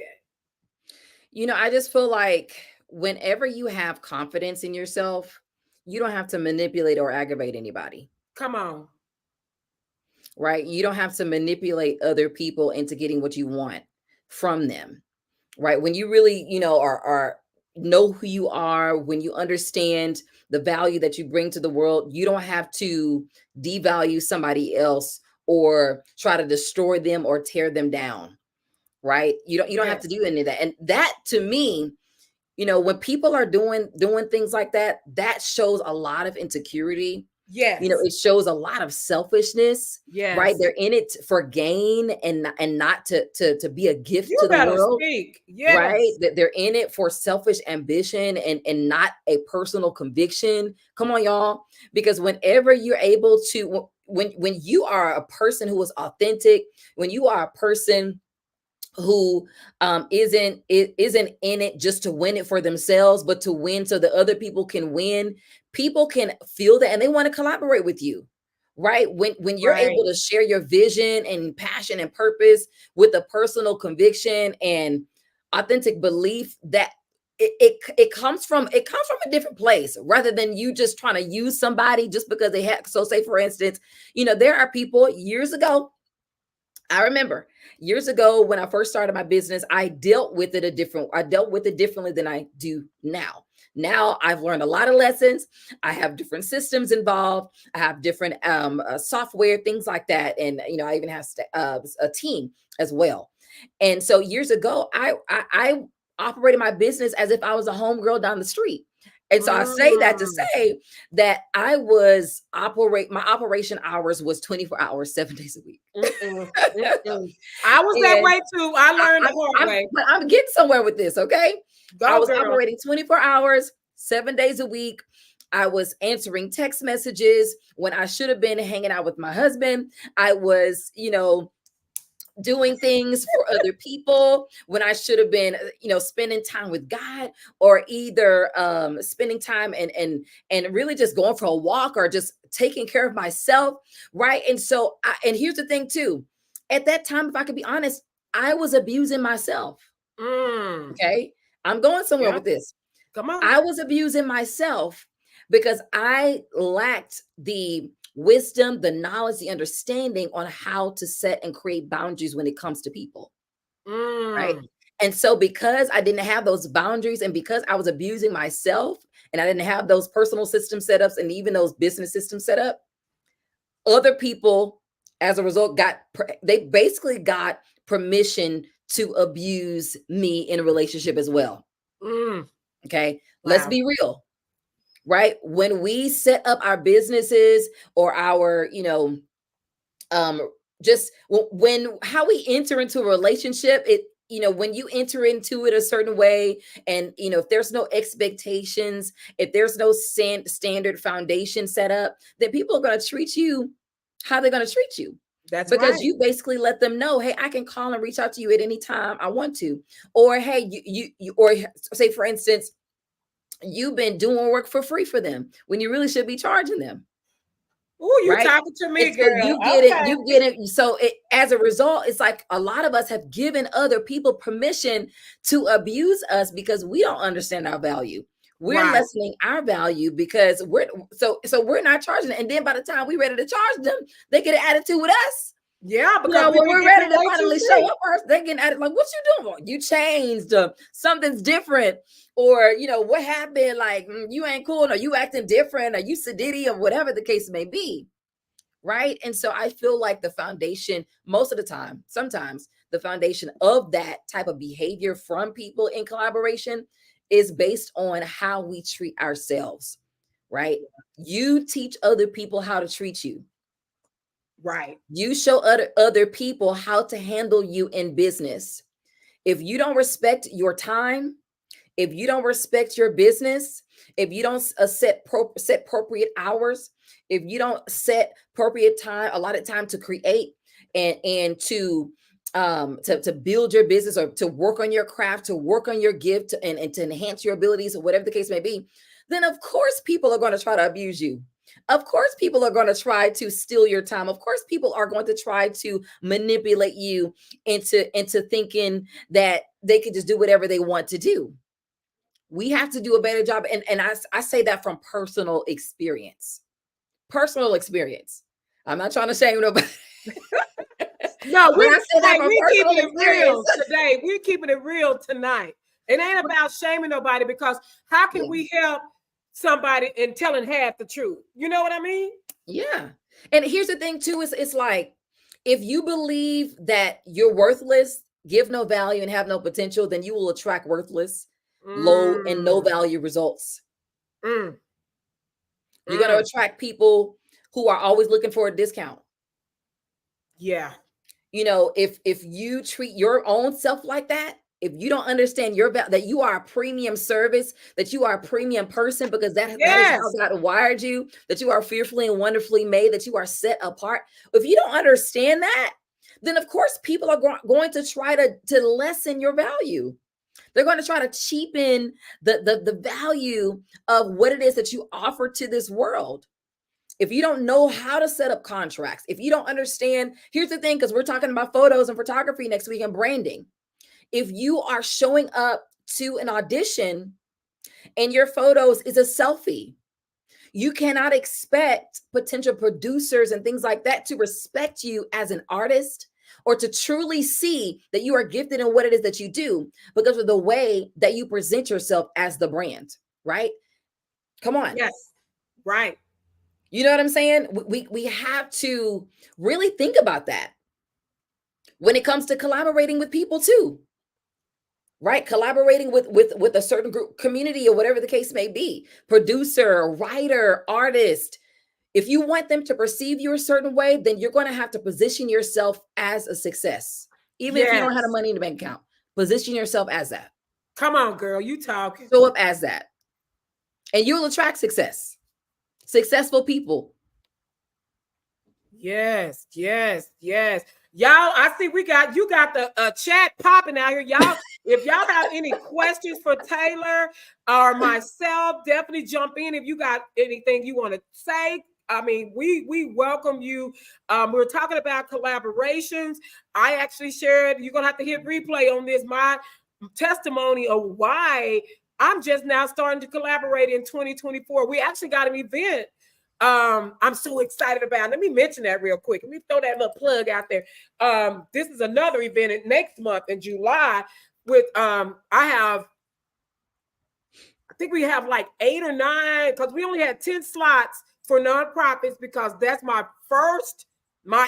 I just feel like whenever you have confidence in yourself, you don't have to manipulate or aggravate anybody, Come on. right? You don't have to manipulate other people into getting what you want from them, right? When you really, are know who you are, when you understand the value that you bring to the world, you don't have to devalue somebody else or try to destroy them or tear them down, right? You don't have to Yes. do any of that. And that to me, when people are doing things like that, that shows a lot of insecurity. Yes. It shows a lot of selfishness, right? Yes. They're in it for gain and not to be a gift You to the better world, speak. right? Yes. That they're in it for selfish ambition and not a personal conviction. Come on, y'all, because whenever you're able to, when you are a person who is authentic, when you are a person who isn't in it just to win it for themselves, but to win so that other people can win. People can feel that and they want to collaborate with you, right? When you're Right. able to share your vision and passion and purpose with a personal conviction and authentic belief, that it comes from a different place rather than you just trying to use somebody just because they have. So say for instance, there are people years ago. I remember years ago when I first started my business, I dealt with it differently than I do now. Now I've learned a lot of lessons. I have different systems involved. I have different software, things like that, and I even have a team as well. And so years ago, I operated my business as if I was a homegirl down the street. And so I say that to Mm. say that my operation hours was 24 hours, 7 days a week. Mm-mm. Mm-mm. I was that And way too. I I, learned I, the hard way. but I'm getting somewhere with this, okay? I Go, was girl. operating 24 hours, 7 days a week. I was answering text messages when I should have been hanging out with my husband. I was, doing things for other people when I should have been, spending time with God, or either spending time and really just going for a walk or just taking care of myself, right? And so, and here's the thing too. At that time, if I could be honest, I was abusing myself. Mm. Okay, I'm going somewhere Yeah. with this. Come on. I was abusing myself because I lacked the wisdom, the knowledge, the understanding on how to set and create boundaries when it comes to people, right? Mm. And so, because I didn't have those boundaries and because I was abusing myself and I didn't have those personal system setups and even those business systems set up, other people, as a result, they basically got permission to abuse me in a relationship as well. Mm. Okay, let's Wow. be real, right? When we set up our businesses or our, um, just when how we enter into a relationship, when you enter into it a certain way, and if there's no expectations, if there's no standard foundation set up, then people are going to treat you how they're going to treat you, That's because right. you basically let them know, hey, I can call and reach out to you at any time I want to, or hey, or say for instance, you've been doing work for free for them when you really should be charging them, Oh, you right? talking to And me, so girl. you get it, Okay. so as a result, it's like a lot of us have given other people permission to abuse us because we don't understand our value. We're Right. lessening our value because we're not charging it. And then by the time we're ready to charge them, they get an attitude with us. Yeah, because we've When been we're giving ready to away too finally show free. up first, they getting at it like, what you doing? Well, you changed, something's different, or what happened? Like, you ain't cool, or you acting different, or you sedity, or whatever the case may be, right? And so I feel like the foundation, most of the time, sometimes the foundation of that type of behavior from people in collaboration is based on how we treat ourselves, right? You teach other people how to treat you. Right. You show other people how to handle you in business. If you don't respect your time, if you don't respect your business, if you don't set appropriate hours, if you don't set appropriate time, a lot of time to create and to build your business or to work on your craft, to work on your gift and to enhance your abilities or whatever the case may be, then of course people are going to try to abuse you. Of course people are going to try to steal your time. Of course people are going to try to manipulate you into thinking that they can just do whatever they want to do. We have to do a better job. And I say that from personal experience. Personal experience. I'm not trying to shame nobody. No, But I say that from we personal keeping it real experience. today. We're keeping it real tonight. It ain't about shaming nobody, because how can we help somebody in telling half the truth? You know what I mean? Yeah. And here's the thing too, is it's like, if you believe that you're worthless, give no value, and have no potential, then you will attract worthless, low, and no value results. Mm. You're going to attract people who are always looking for a discount. Yeah. You know, if you treat your own self like that, if you don't understand that you are a premium service, that you are a premium person, because that is how God wired you, that you are fearfully and wonderfully made, that you are set apart. If you don't understand that, then of course people are going to try to lessen your value. They're going to try to cheapen the value of what it is that you offer to this world. If you don't know how to set up contracts, if you don't understand, here's the thing, because we're talking about photos and photography next week and branding. If you are showing up to an audition and your photos is a selfie, you cannot expect potential producers and things like that to respect you as an artist or to truly see that you are gifted in what it is that you do because of the way that you present yourself as the brand, right? Come on. Yes. Right. You know what I'm saying? We have to really think about that when it comes to collaborating with people too, right? Collaborating with a certain group, community, or whatever the case may be, producer, writer, artist. If you want them to perceive you a certain way, then you're going to have to position yourself as a success. Even if you don't have the money in the bank account, position yourself as that. Come on, girl, you talking. Show up as that. And you'll attract success. Successful people. Yes, yes, yes. Y'all, I see you got the chat popping out here. Y'all, if y'all have any questions for Taylor or myself, definitely jump in. If you got anything you want to say, I mean, we welcome you. We're talking about collaborations. I actually shared, you're gonna have to hit replay on this, my testimony of why I'm just now starting to collaborate in 2024. We actually got an event I'm so excited about. Let me mention that real quick. Let me throw that little plug out there. This is another event next month in July with I think we have like 8 or 9, because we only had 10 slots for nonprofits, because that's my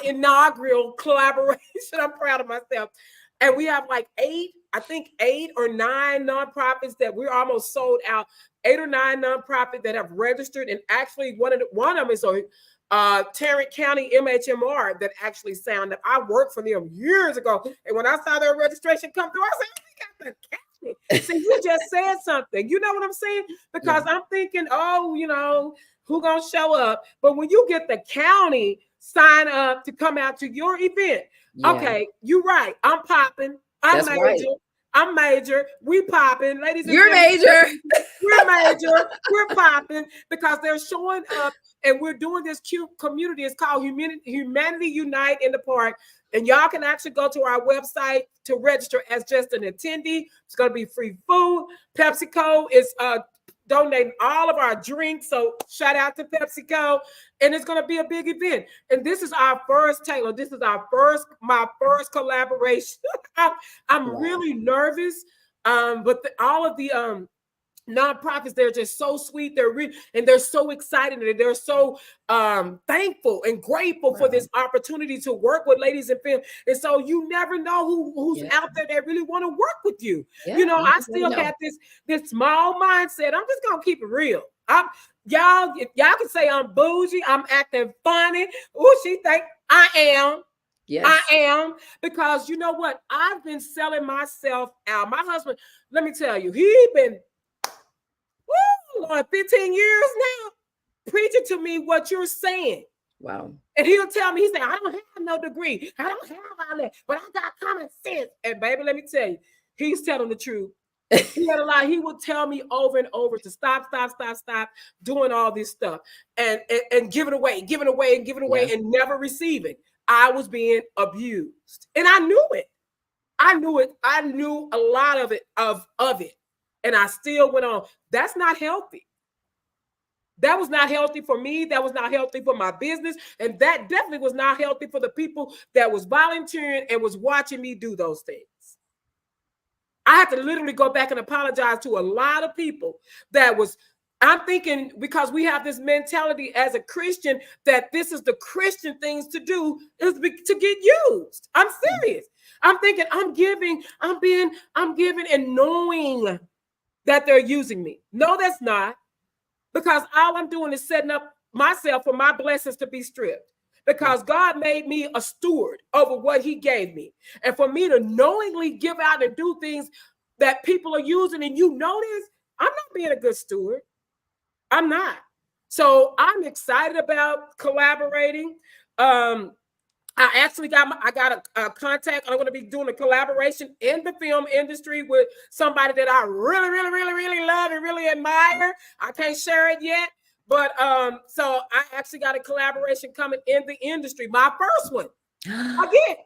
inaugural collaboration. I'm proud of myself. And we have like 8 or 9 nonprofits that we're almost sold out. 8 or 9 nonprofits that have registered, and actually one of them is Tarrant County MHMR that actually signed up. I worked for them years ago, and when I saw their registration come through, I said, "Oh, we got the county." See, you just said something. You know what I'm saying? Because I'm thinking, oh, who gonna show up? But when you get the county sign up to come out to your event, okay, you're right. I'm popping. I'm major. Right. I'm major. We popping, ladies and You're major. We're major. We're popping, because they're showing up, and we're doing this cute community. It's called Humanity Unite in the Park. And y'all can actually go to our website to register as just an attendee. It's going to be free food. PepsiCo is donating all of our drinks. So shout out to PepsiCo. And it's going to be a big event. And this is our first, Taylor. This is my first collaboration. I'm really nervous. But all of the nonprofits, they're just so sweet, and they're so excited, and they're so thankful and grateful for Wow. this opportunity to work with ladies in film. And so you never know who's Yeah. out there that really want to work with you. Yeah. You know, You I just never still know. have this small mindset. I'm just gonna keep it real. Y'all, if y'all can say I'm bougie, I'm acting funny. Oh, she think I am. I Yes. am, because you know what? I've been selling myself out. My husband, let me tell you, he been, Lord, 15 years now, preaching to me what you're saying. Wow. And he'll tell me, he said, I don't have no degree. I don't have all that, but I got common sense. And baby, let me tell you, he's telling the truth. He had a lot. He would tell me over and over to stop doing all this stuff and give it away, Yeah. and never receiving. I was being abused. And I knew it. I knew it. I knew a lot of it. And I still went on. That's not healthy. That was not healthy for me. That was not healthy for my business. And that definitely was not healthy for the people that was volunteering and was watching me do those things. I had to literally go back and apologize to a lot of people I'm thinking, because we have this mentality as a Christian that this is the Christian things to do is to get used. I'm serious. I'm thinking I'm giving and knowing that they're using me. No, that's not. Because all I'm doing is setting up myself for my blessings to be stripped. Because God made me a steward over what he gave me. And for me to knowingly give out and do things that people are using, and you know this, I'm not being a good steward. I'm not. So I'm excited about collaborating. I actually got a contact. I'm going to be doing a collaboration in the film industry with somebody that I really, really, really, really love and really admire. I can't share it yet, but so I actually got a collaboration coming in the industry. My first one. Again,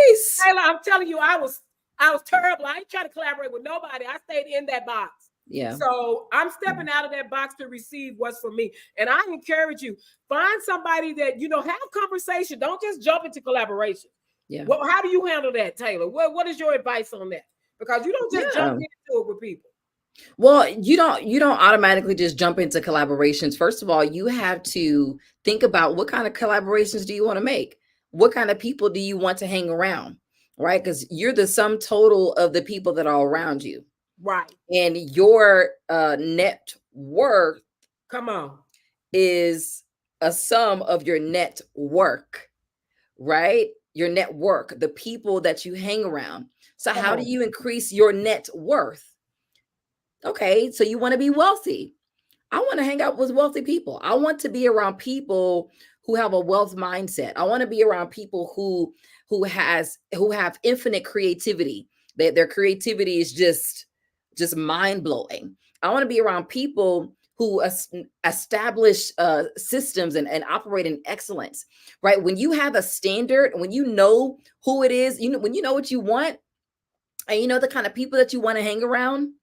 Nice. Taylor, I'm telling you, I was terrible. I ain't trying to collaborate with nobody. I stayed in that box. Yeah. So I'm stepping out of that box to receive what's for me. And I encourage you, find somebody that, have conversation. Don't just jump into collaboration. Yeah. Well, how do you handle that, Taylor? What is your advice on that? Because you don't just jump into it with people. Well, you don't automatically just jump into collaborations. First of all, you have to think about what kind of collaborations do you want to make? What kind of people do you want to hang around? Right? Because you're the sum total of the people that are around you. Right. And your net worth, come on, is a sum of your net work, right? Your network, the people that you hang around. So how do you increase your net worth? Okay, so you want to be wealthy. I want to hang out with wealthy people. I want to be around people who have a wealth mindset. I want to be around people who have infinite creativity. Their creativity is just mind-blowing. I want to be around people who establish systems and operate in excellence, right? When you have a standard, when you know who it is, when you know what you want, and you know the kind of people that you want to hang around,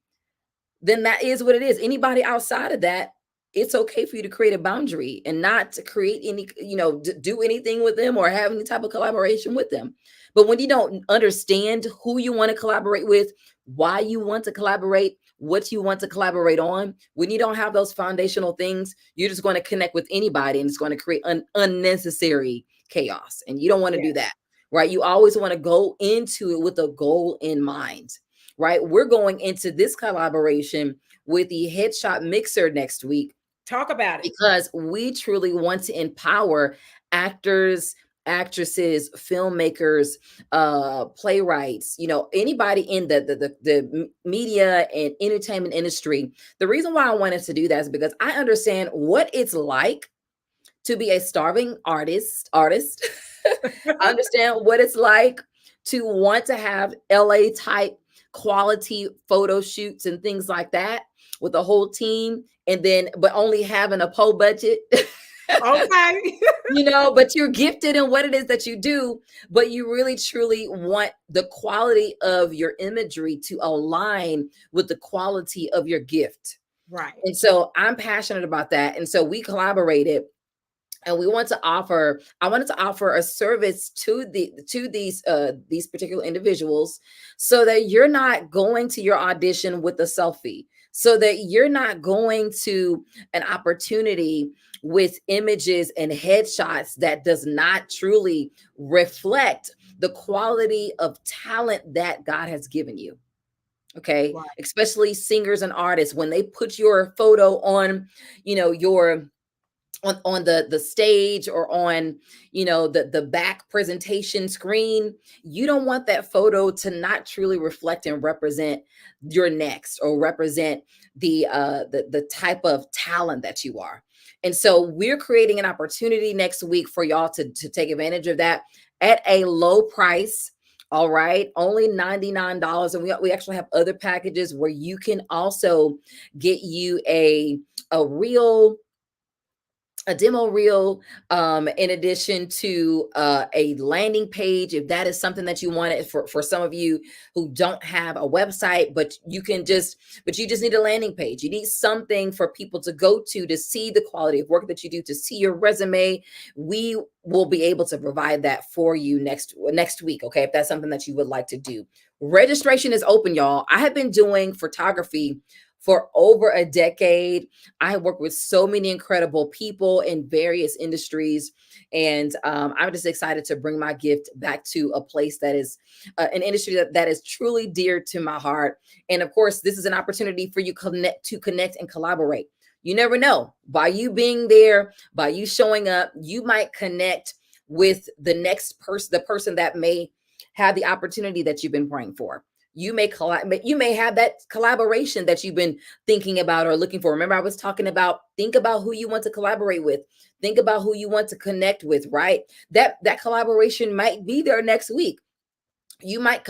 then that is what it is. Anybody outside of that, it's okay for you to create a boundary and not to create any, do anything with them or have any type of collaboration with them. But when you don't understand who you want to collaborate with, why you want to collaborate, what you want to collaborate on, when you don't have those foundational things, you're just going to connect with anybody and it's going to create unnecessary chaos. And you don't want to do that, right? You always want to go into it with a goal in mind, right? We're going into this collaboration with the Headshot Mixer next week. Talk about it. Because we truly want to empower actors, actresses, filmmakers, playwrights, anybody in the media and entertainment industry. The reason why I wanted to do that is because I understand what it's like to be a starving artist. I understand what it's like to want to have LA type quality photo shoots and things like that with the whole team, and then but only having a po budget. Okay. But you're gifted in what it is that you do, but you really truly want the quality of your imagery to align with the quality of your gift. Right. And so I'm passionate about that. And so we collaborated. And I wanted to offer a service to these particular individuals so that you're not going to your audition with a selfie, so that you're not going to an opportunity with images and headshots that does not truly reflect the quality of talent that God has given you. Okay, Right. especially singers and artists, when they put your photo on, your on the stage, or on, the back presentation screen, you don't want that photo to not truly reflect and represent your next, or represent the type of talent that you are. And so we're creating an opportunity next week for y'all to take advantage of that at a low price. All right, only $99. And we actually have other packages where you can also get you a demo reel, in addition to a landing page, if that is something that you wanted. For some of you who don't have a website, but you just need a landing page, you need something for people to go to see the quality of work that you do, to see your resume. We will be able to provide that for you next week, okay, if that's something that you would like to do. Registration is open, y'all. I have been doing photography for over a decade. I work with so many incredible people in various industries. And I'm just excited to bring my gift back to a place that is an industry that is truly dear to my heart. And of course, this is an opportunity for you to connect and collaborate. You never know. By you being there, by you showing up, you might connect with the next person, the person that may have the opportunity that you've been praying for. You may have that collaboration that you've been thinking about or looking for. Remember, I was talking about, think about who you want to collaborate with. Think about who you want to connect with, right? That collaboration might be there next week. You might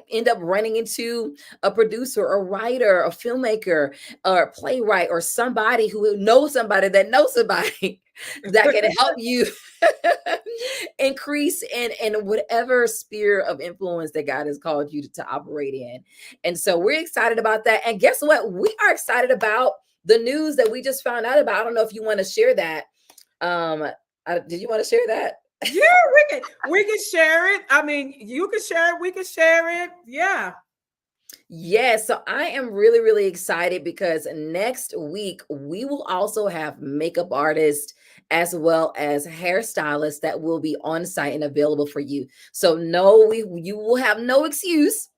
end up running into a producer, a writer, a filmmaker, or a playwright, or somebody who knows somebody that knows somebody that can help you increase in whatever sphere of influence that God has called you to operate in. And so we're excited about that. And guess what? We are excited about the news that we just found out about. I don't know if you want to share that. Did you want to share that? Yeah, we can share it. I mean, you can share it, we can share it. Yeah. Yes, so I am really, really excited because next week we will also have makeup artists as well as hairstylists that will be on site and available for you. So no, you will have no excuse,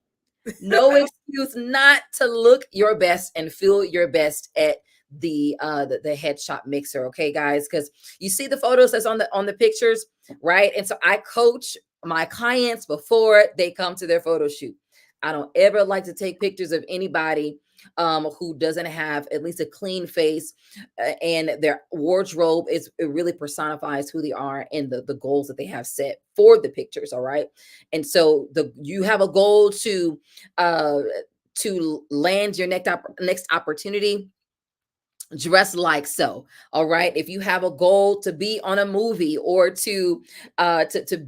no excuse not to look your best and feel your best at the headshot mixer. Okay, guys, because you see the photos that's on the pictures, right? And so I coach my clients before they come to their photo shoot. I don't ever like to take pictures of anybody who doesn't have at least a clean face, and their wardrobe it really personifies who they are and the goals that they have set for the pictures. All right, and so you have a goal uh, to land your next opportunity. Dress like so. All right, if you have a goal to be on a movie, or to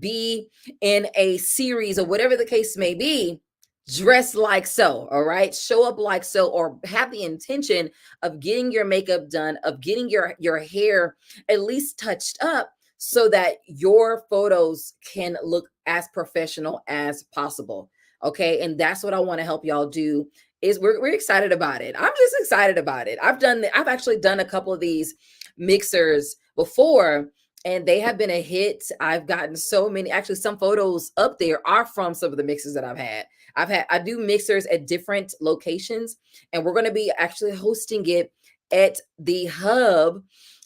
be in a series, or whatever the case may be, dress like so. All right, show up like so, or have the intention of getting your makeup done, of getting your hair at least touched up, so that your photos can look as professional as possible. Okay, and that's what I want to help y'all do. Is we're excited about it. I'm just excited about it. I've actually done a couple of these mixers before, and they have been a hit. I've gotten so many, actually some photos up there are from some of the mixers that I do mixers at different locations, and we're going to be actually hosting it at the hub.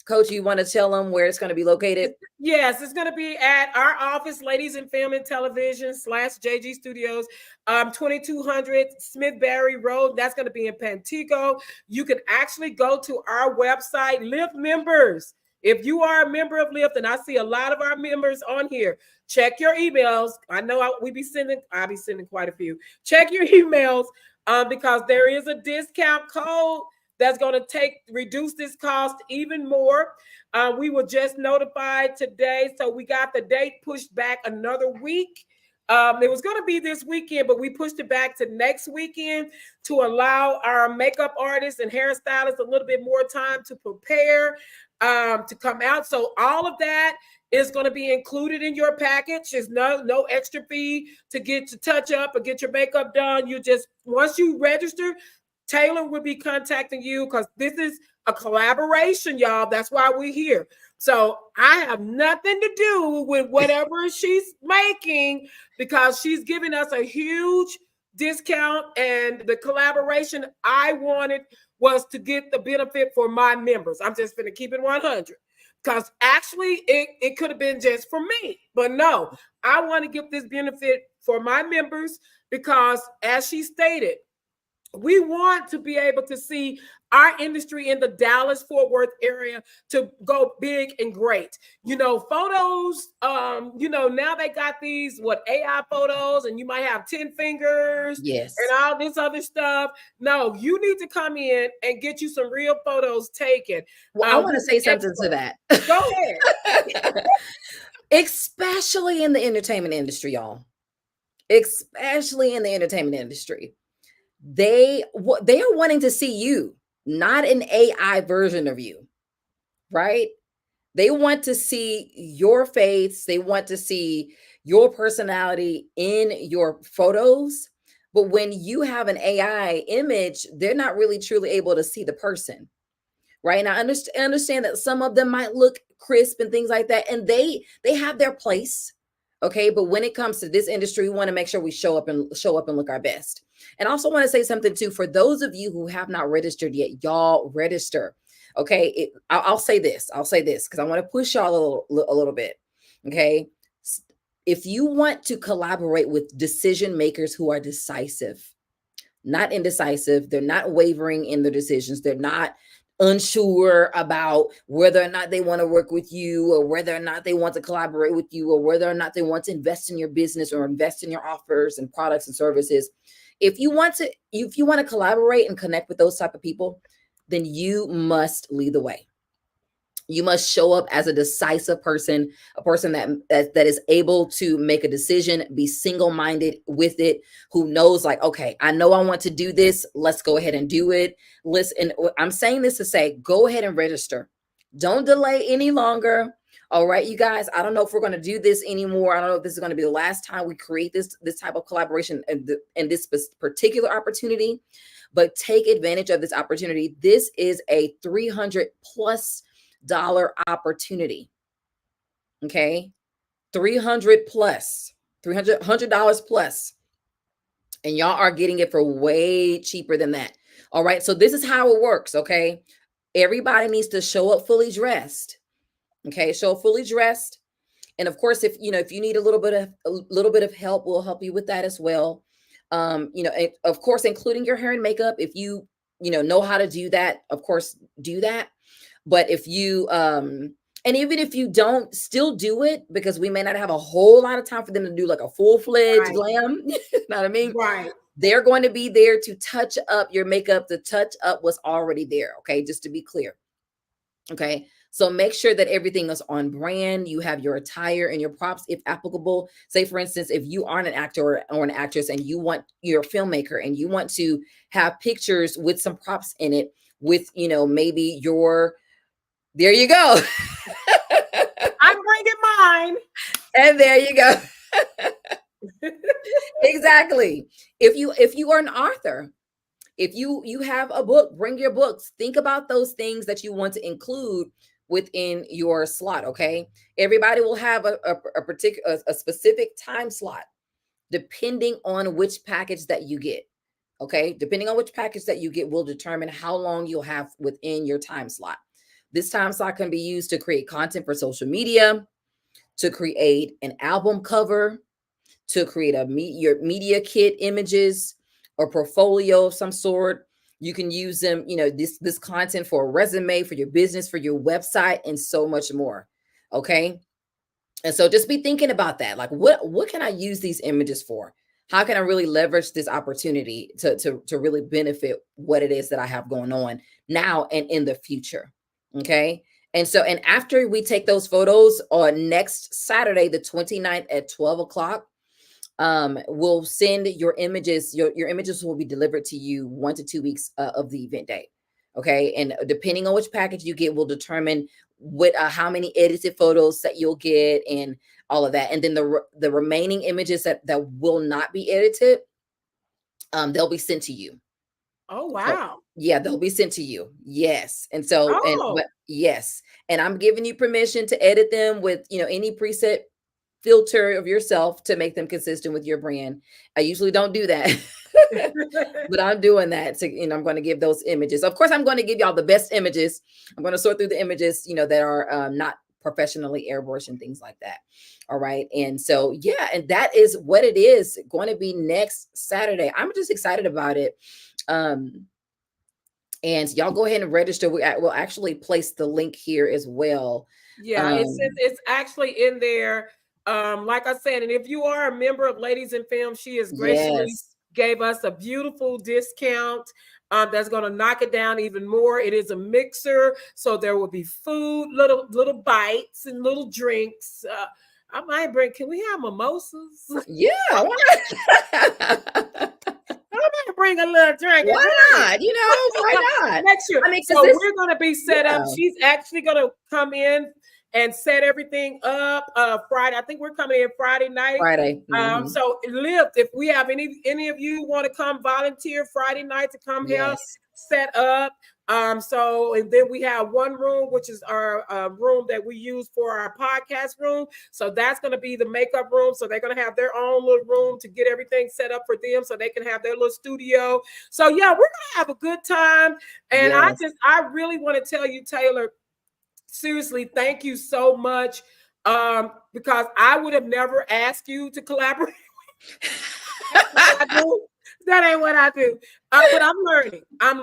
Coach, you want to tell them where it's going to be located? Yes, it's going to be at our office, Ladies in Film and Television / JG Studios, 2200 Smithberry Road. That's going to be in Pantego. You can actually go to our website, Lyft members. If you are a member of Lyft, and I see a lot of our members on here, check your emails. I know I'll be sending quite a few. Check your emails because there is a discount code that's going to reduce this cost even more. We were just notified today, so we got the date pushed back another week. It was going to be this weekend, but we pushed it back to next weekend to allow our makeup artists and hairstylists a little bit more time to prepare to come out. So all of that is going to be included in your package. There's no extra fee to get to touch up or get your makeup done. You just, once you register, Taylor will be contacting you because this is a collaboration, y'all. That's why we're here. So I have nothing to do with whatever she's making because she's giving us a huge discount. And the collaboration I wanted was to get the benefit for my members. I'm just going to keep it 100 because actually it could have been just for me. But no, I want to give this benefit for my members because, as she stated, we want to be able to see our industry in the Dallas-Fort Worth area to go big and great. Photos, now they got these, AI photos, and you might have 10 fingers Yes. and all this other stuff. No, you need to come in and get you some real photos taken. Well, I want to say something to that. Go ahead. Especially in the entertainment industry, y'all. Especially in the entertainment industry. They are wanting to see you, not an AI version of you, right? They want to see your face. They want to see your personality in your photos. But when you have an AI image, they're not really truly able to see the person, right? And I understand that some of them might look crisp and things like that, and they have their place. Okay, but when it comes to this industry, we want to make sure we show up and look our best. And I also want to say something too, for those of you who have not registered yet, y'all register. Okay, I'll say this because I want to push y'all a little bit. Okay, if you want to collaborate with decision makers who are decisive, not indecisive, they're not wavering in their decisions, they're not unsure about whether or not they want to work with you, or whether or not they want to collaborate with you, or whether or not they want to invest in your business or invest in your offers and products and services. If you want to collaborate and connect with those type of people, then you must lead the way. You must show up as a decisive person, a person that is able to make a decision, be single-minded with it, who knows, like, okay, I know I want to do this. Let's go ahead and do it. Listen, I'm saying this to say, go ahead and register. Don't delay any longer. All right, you guys, I don't know if we're going to do this anymore. I don't know if this is going to be the last time we create this type of collaboration and this particular opportunity, but take advantage of this opportunity. This is a $300+ opportunity. Okay, $300 plus, $100 plus, and y'all are getting it for way cheaper than that. All right, so this is how it works. Okay, everybody needs to show up fully dressed. Okay, show up fully dressed, and of course, if you need a little bit of help, we'll help you with that as well. Of course, including your hair and makeup. If you know how to do that, of course, do that. But if you and even if you don't, still do it, because we may not have a whole lot of time for them to do like a full-fledged glam. You know what I mean? Right. They're going to be there to touch up your makeup, to touch up what's already there. Okay, just to be clear. Okay, so make sure that everything is on brand. You have your attire and your props, if applicable. Say, for instance, if you aren't an actor or an actress and you're a filmmaker and you want to have pictures with some props in it, with maybe there you go. I'm bringing mine. And there you go. Exactly. If you are an author, if you have a book, bring your books. Think about those things that you want to include within your slot. Okay. Everybody will have a specific time slot depending on which package that you get. Okay. Depending on which package that you get will determine how long you'll have within your time slot. This time slot can be used to create content for social media, to create an album cover, to create your media kit images or portfolio of some sort. You can use them, this content for a resume, for your business, for your website, and so much more. Okay. And so just be thinking about that. Like, what can I use these images for? How can I really leverage this opportunity to really benefit what it is that I have going on now and in the future? Okay. And after we take those photos on next Saturday, the 29th at 12 o'clock, we'll send your images. Your images will be delivered to you 1 to 2 weeks of the event day. Okay. And depending on which package you get will determine how many edited photos that you'll get and all of that. And then the remaining images that will not be edited, they'll be sent to you. Oh, So wow. yeah, they'll be sent to you. Yes. And so, and Oh. but yes, and I'm giving you permission to edit them with, any preset filter of yourself to make them consistent with your brand. I usually don't do that. But I'm doing that to, I'm going to give those images. Of course, I'm going to give y'all the best images. I'm going to sort through the images, that are not professionally airbrushed and things like that. All right. And so, yeah, and that is what it is going to be next Saturday. I'm just excited about it. And y'all go ahead and register. We'll actually place the link here as well. Yeah, it's actually in there. Like I said, and if you are a member of Ladies in Film, she has graciously Yes. gave us a beautiful discount that's going to knock it down even more. It is a mixer, so there will be food, little bites, and little drinks. I might bring. Can we have mimosas? Yeah. Why I might bring a little drink. Why not? Why not? Next year. I mean, So because we're going to be set up. yeah. She's actually going to come in and set everything up Friday. I think we're coming in Friday night. Friday. So Liv, if we have any of you want to come volunteer Friday night to come help Yes. set up. So, and then we have one room, which is our room that we use for our podcast room. So that's going to be the makeup room. So they're going to have their own little room to get everything set up for them so they can have their little studio. So yeah, we're going to have a good time. And Yes. I really want to tell you, Taylor, seriously, thank you so much. Because I would have never asked you to collaborate. That ain't what I do. But I'm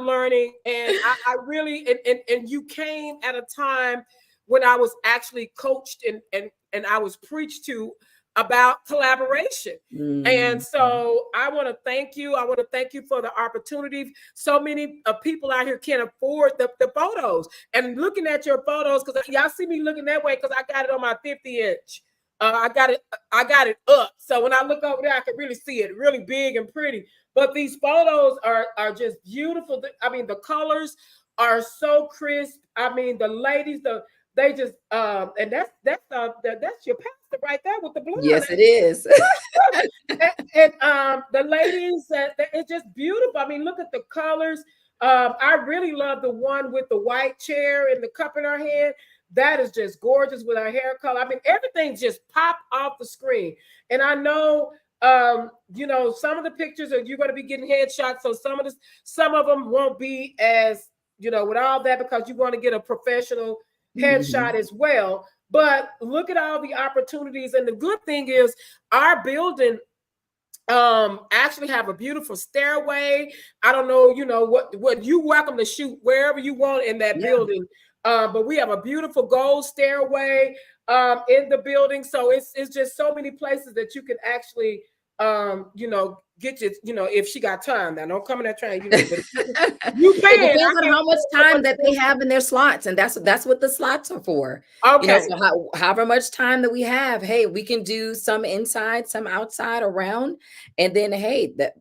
learning. And I really, and you came at a time when I was actually coached and I was preached to about collaboration. And so I want to thank you. I want to thank you for the opportunity. So many people out here can't afford the photos. And looking at your photos, because y'all see me looking that way because I got it on my 50-inch. I got it up. So when I look over there, I can really see it really big and pretty. But these photos are just beautiful. I mean, the colors are so crisp. I mean, the ladies, they just and that's your pastor right there with the blue. Yes, it is. and the ladies, it's just beautiful. I mean, look at the colors. I really love the one with the white chair and the cup in her hand. That is just gorgeous with her hair color. I mean, everything just popped off the screen. And I know, some of the pictures are you're going to be getting headshots. So some of them won't be as, with all that because you want to get a professional headshot as well. But look at all the opportunities. And the good thing is our building actually have a beautiful stairway. I don't know, what you welcome to shoot wherever you want in that building. But we have a beautiful gold stairway in the building. So it's just so many places that you can actually get your, if she got time. Now don't come in there trying, but you It can. depends on how much time that they have in their slots, and that's what the slots are for. Okay. So however much time that we have, hey, we can do some inside, some outside, around, and then hey, that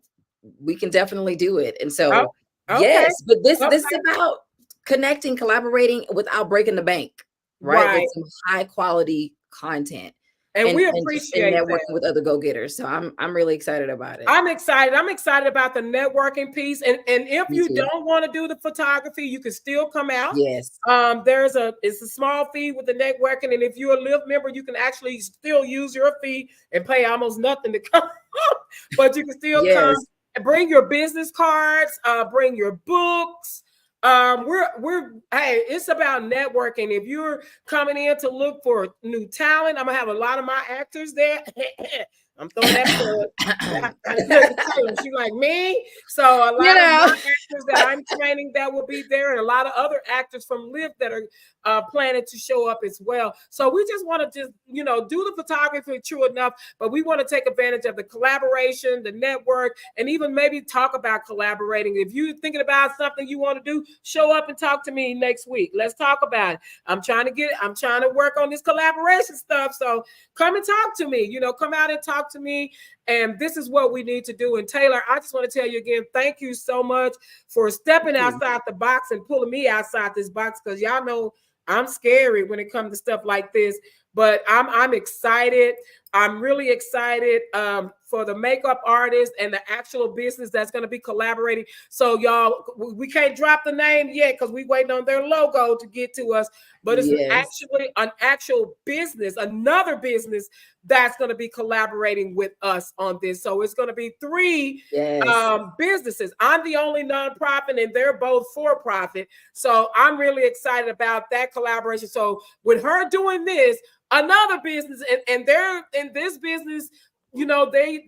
we can definitely do it. And so yes, but this is about connecting, collaborating without breaking the bank, right? With some high quality content. And we appreciate and networking with other go-getters. So I'm really excited about it. I'm excited. I'm excited about the networking piece. And if you don't want to do the photography, you can still come out. Yes. It's a small fee with the networking. And if you're a Live member, you can actually still use your fee and pay almost nothing to come. But you can still come and bring your business cards, bring your books. It's about networking. If you're coming in to look for new talent, I'm gonna have a lot of my actors there. I'm throwing that. She like me. So a lot of my actors that I'm training that will be there, and a lot of other actors from Live that are planning to show up as well. So we just want to do the photography true enough, but we want to take advantage of the collaboration, the network, and even maybe talk about collaborating. If you're thinking about something you want to do, show up and talk to me next week. Let's talk about it. I'm trying to work on this collaboration stuff. So come and talk to me, come out and talk to me. And this is what we need to do. And Taylor, I just want to tell you again, thank you so much for stepping outside the box and pulling me outside this box, because y'all know I'm scary when it comes to stuff like this. but I'm excited. I'm really excited for the makeup artist and the actual business that's going to be collaborating. So y'all, we can't drop the name yet because we waiting on their logo to get to us. But it's Yes. an actual business, another business that's going to be collaborating with us on this. So it's going to be 3 Yes. businesses. I'm the only nonprofit, and they're both for profit. So I'm really excited about that collaboration. So with her doing this, another business, and they're in this business, you know, they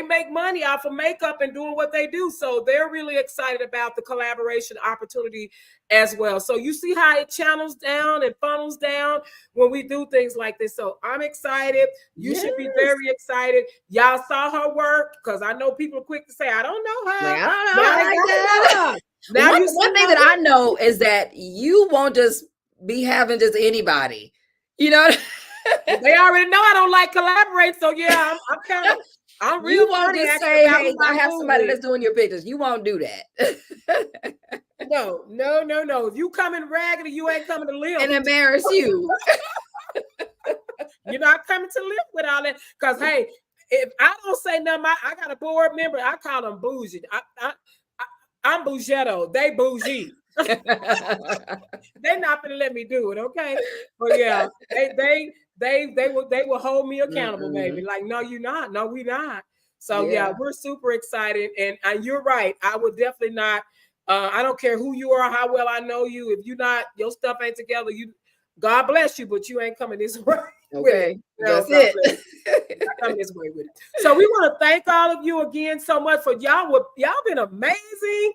make money off of makeup and doing what they do. So they're really excited about the collaboration opportunity as well. So you see how it channels down and funnels down when we do things like this. So I'm excited. You should be very excited. Y'all saw her work, because I know people are quick to say, I don't know her. Like, I don't Now know they like got that. her. Now one, you see one thing her that I work. know is that you won't just be having just anybody. You know, They already know I don't like collaborate. So yeah, I'm you real won't funny just actually say, about "Hey, who I I have move somebody with. that's doing your pictures." You won't do that. No. If you come in raggedy, you ain't coming to live. And embarrass you. You're not coming to live with all that. Because hey, if I don't say nothing, I got a board member. I call them bougie. I'm bougetto. They bougie. They're not gonna let me do it, okay? But yeah, they will hold me accountable, baby. Mm-mm. Like, no, you're not. No, we not. So yeah, Yeah. we're super excited, and you're right. I would definitely not. I don't care who you are, how well I know you. If you not, your stuff ain't together. You, God bless you, but you ain't coming this way with it. Okay. No, That's God bless you. it. Not coming this way with it. So we want to thank all of you again so much for y'all. Y'all been amazing.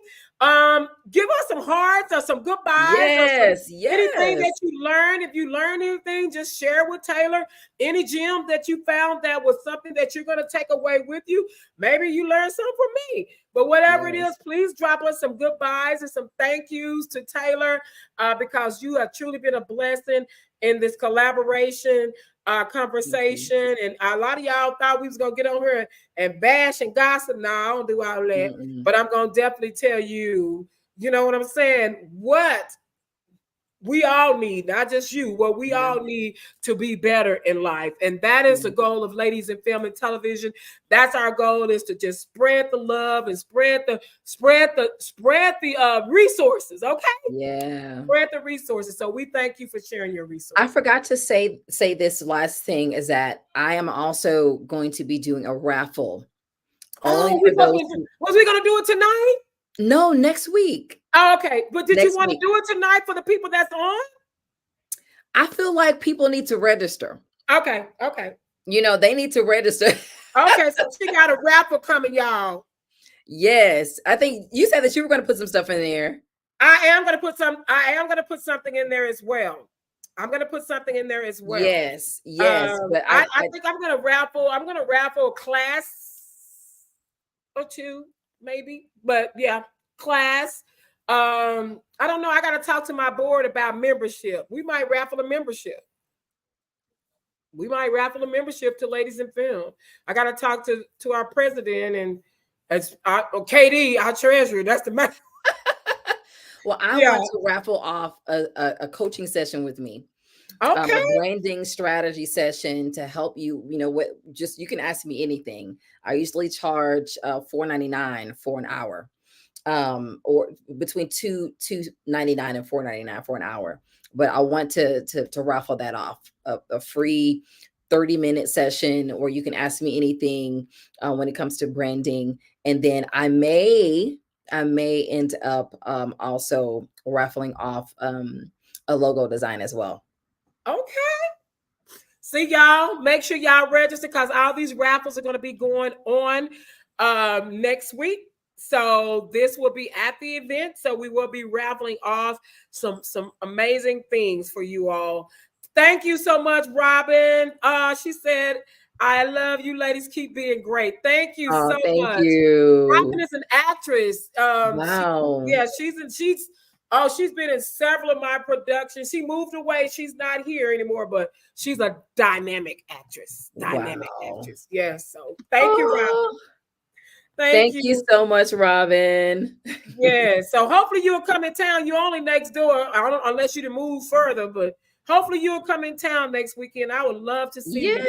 Give us some hearts or some goodbyes or some Yes. anything Yes. that you learned. If you learned anything, just share with Taylor. Any gem that you found that was something that you're going to take away with you. Maybe you learned something from me. But whatever it is, Yes. please drop us some goodbyes and some thank yous to Taylor, because you have truly been a blessing in this collaboration Mm-mm. conversation. And a lot of y'all thought we was gonna get on here and bash and gossip. No, I don't do all that. Mm-mm. But I'm gonna definitely tell you, you know what I'm saying? What we all need, not just you, what we Yeah. all need to be better in life. And that is the Yeah. goal of Ladies in Film and Television. That's our goal, is to just spread the love and spread the resources, okay? Yeah. Spread the resources. So we thank you for sharing your resources. I forgot to say this last thing is that I am also going to be doing a raffle only Oh, for those who, was we gonna do it tonight? no, next week. Oh, okay. But did you Next want to week. do it tonight for the people that's on? I feel like people need to register. Okay, okay. You know, they need to register. Okay, so she got a raffle coming, y'all. Yes. I think you said that you were going to put some stuff in there. I am gonna put something in there as well. I'm gonna put something in there as well. Yes. Yes. But I think I'm gonna raffle a class or two, maybe. But yeah, class. I don't know. I gotta talk to my board about membership. We might raffle a membership. We might raffle a membership to Ladies in Film. I got to talk to our president and as KD, our treasurer. That's the man. well, I Yeah. want to raffle off a coaching session with me. A Okay. branding strategy session to help you, you know, what, just, you can ask me anything. I usually charge $4.99 for an hour, or between $2.99 and $4.99 for an hour. But I want to raffle that off, a free 30-minute session, or you can ask me anything when it comes to branding. And then I may end up also raffling off a logo design as well. Okay. See, y'all, make sure y'all register, because all these raffles are going to be going on next week. So this will be at the event. So we will be raffling off some amazing things for you all. Thank you so much, Robin. She said, I love you ladies. Keep being great. Thank you Oh, so thank much. Robin you. is an actress. Wow. She's been in several of my productions. She moved away. She's not here anymore, but she's a dynamic actress. Dynamic Wow. actress. Yes. So thank you, Robin. Oh, Thank thank you. you so much, Robin. Yeah. So hopefully you'll come in town. You're only next door. I don't, unless you to move further, but Hopefully you'll come in town next weekend. I would love to see you all.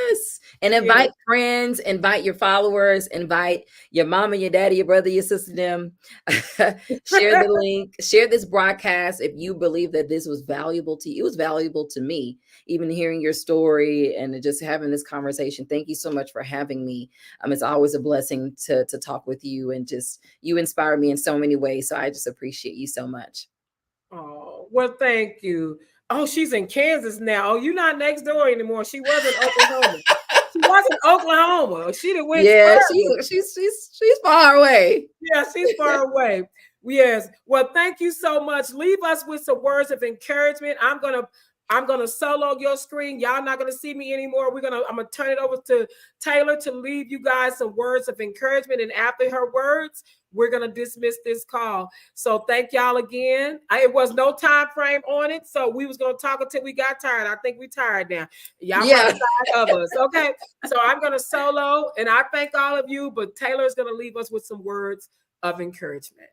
Yes. And Yeah. invite friends, invite your followers, invite your mom and your daddy, your brother, your sister, them. Share the link, share this broadcast if you believe that this was valuable to you. It was valuable to me, even hearing your story and just having this conversation. Thank you so much for having me. It's always a blessing to talk with you, and just you inspire me in so many ways. So I just appreciate you so much. Oh, well, thank you. Oh, she's in Kansas now. Oh, you're not next door anymore. She was in Oklahoma. She was in Oklahoma. She done went Yeah, further. she's far away. Yeah, she's far away. Yes. Well, thank you so much. Leave us with some words of encouragement. I'm gonna solo your screen. Y'all not gonna see me anymore. I'm gonna turn it over to Taylor to leave you guys some words of encouragement. And after her words, we're gonna dismiss this call. So thank y'all again. It was no time frame on it, so we was gonna talk until we got tired. I think we tired now. Y'all probably Yeah. tired of us. Okay. So I'm gonna solo, and I thank all of you. But Taylor's gonna leave us with some words of encouragement.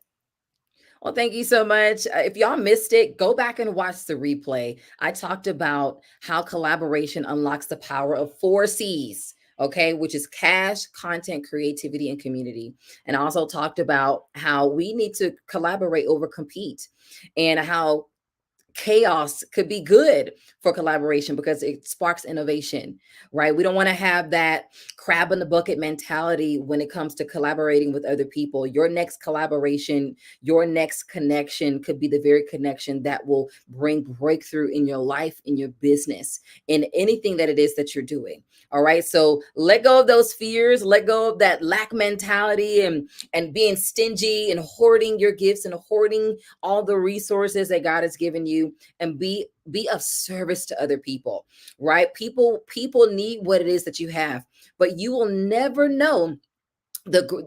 Well, thank you so much. If y'all missed it, go back and watch the replay. I talked about how collaboration unlocks the power of 4 C's, okay, which is cash, content, creativity, and community. And I also talked about how we need to collaborate over compete, and how chaos could be good for collaboration because it sparks innovation, right? We don't want to have that crab in the bucket mentality when it comes to collaborating with other people. Your next collaboration, your next connection could be the very connection that will bring breakthrough in your life, in your business, in anything that it is that you're doing. All right. So let go of those fears, let go of that lack mentality, and being stingy and hoarding your gifts and hoarding all the resources that God has given you, and be of service to other people, right? People need what it is that you have, but you will never know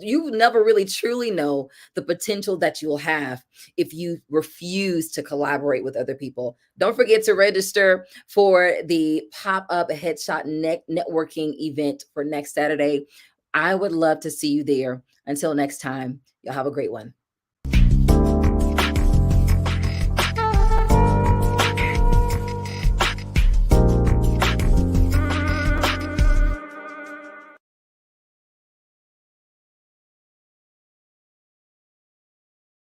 you never really truly know the potential that you'll have if you refuse to collaborate with other people. Don't forget to register for the pop-up headshot networking event for next Saturday. I would love to see you there. Until next time, y'all have a great one.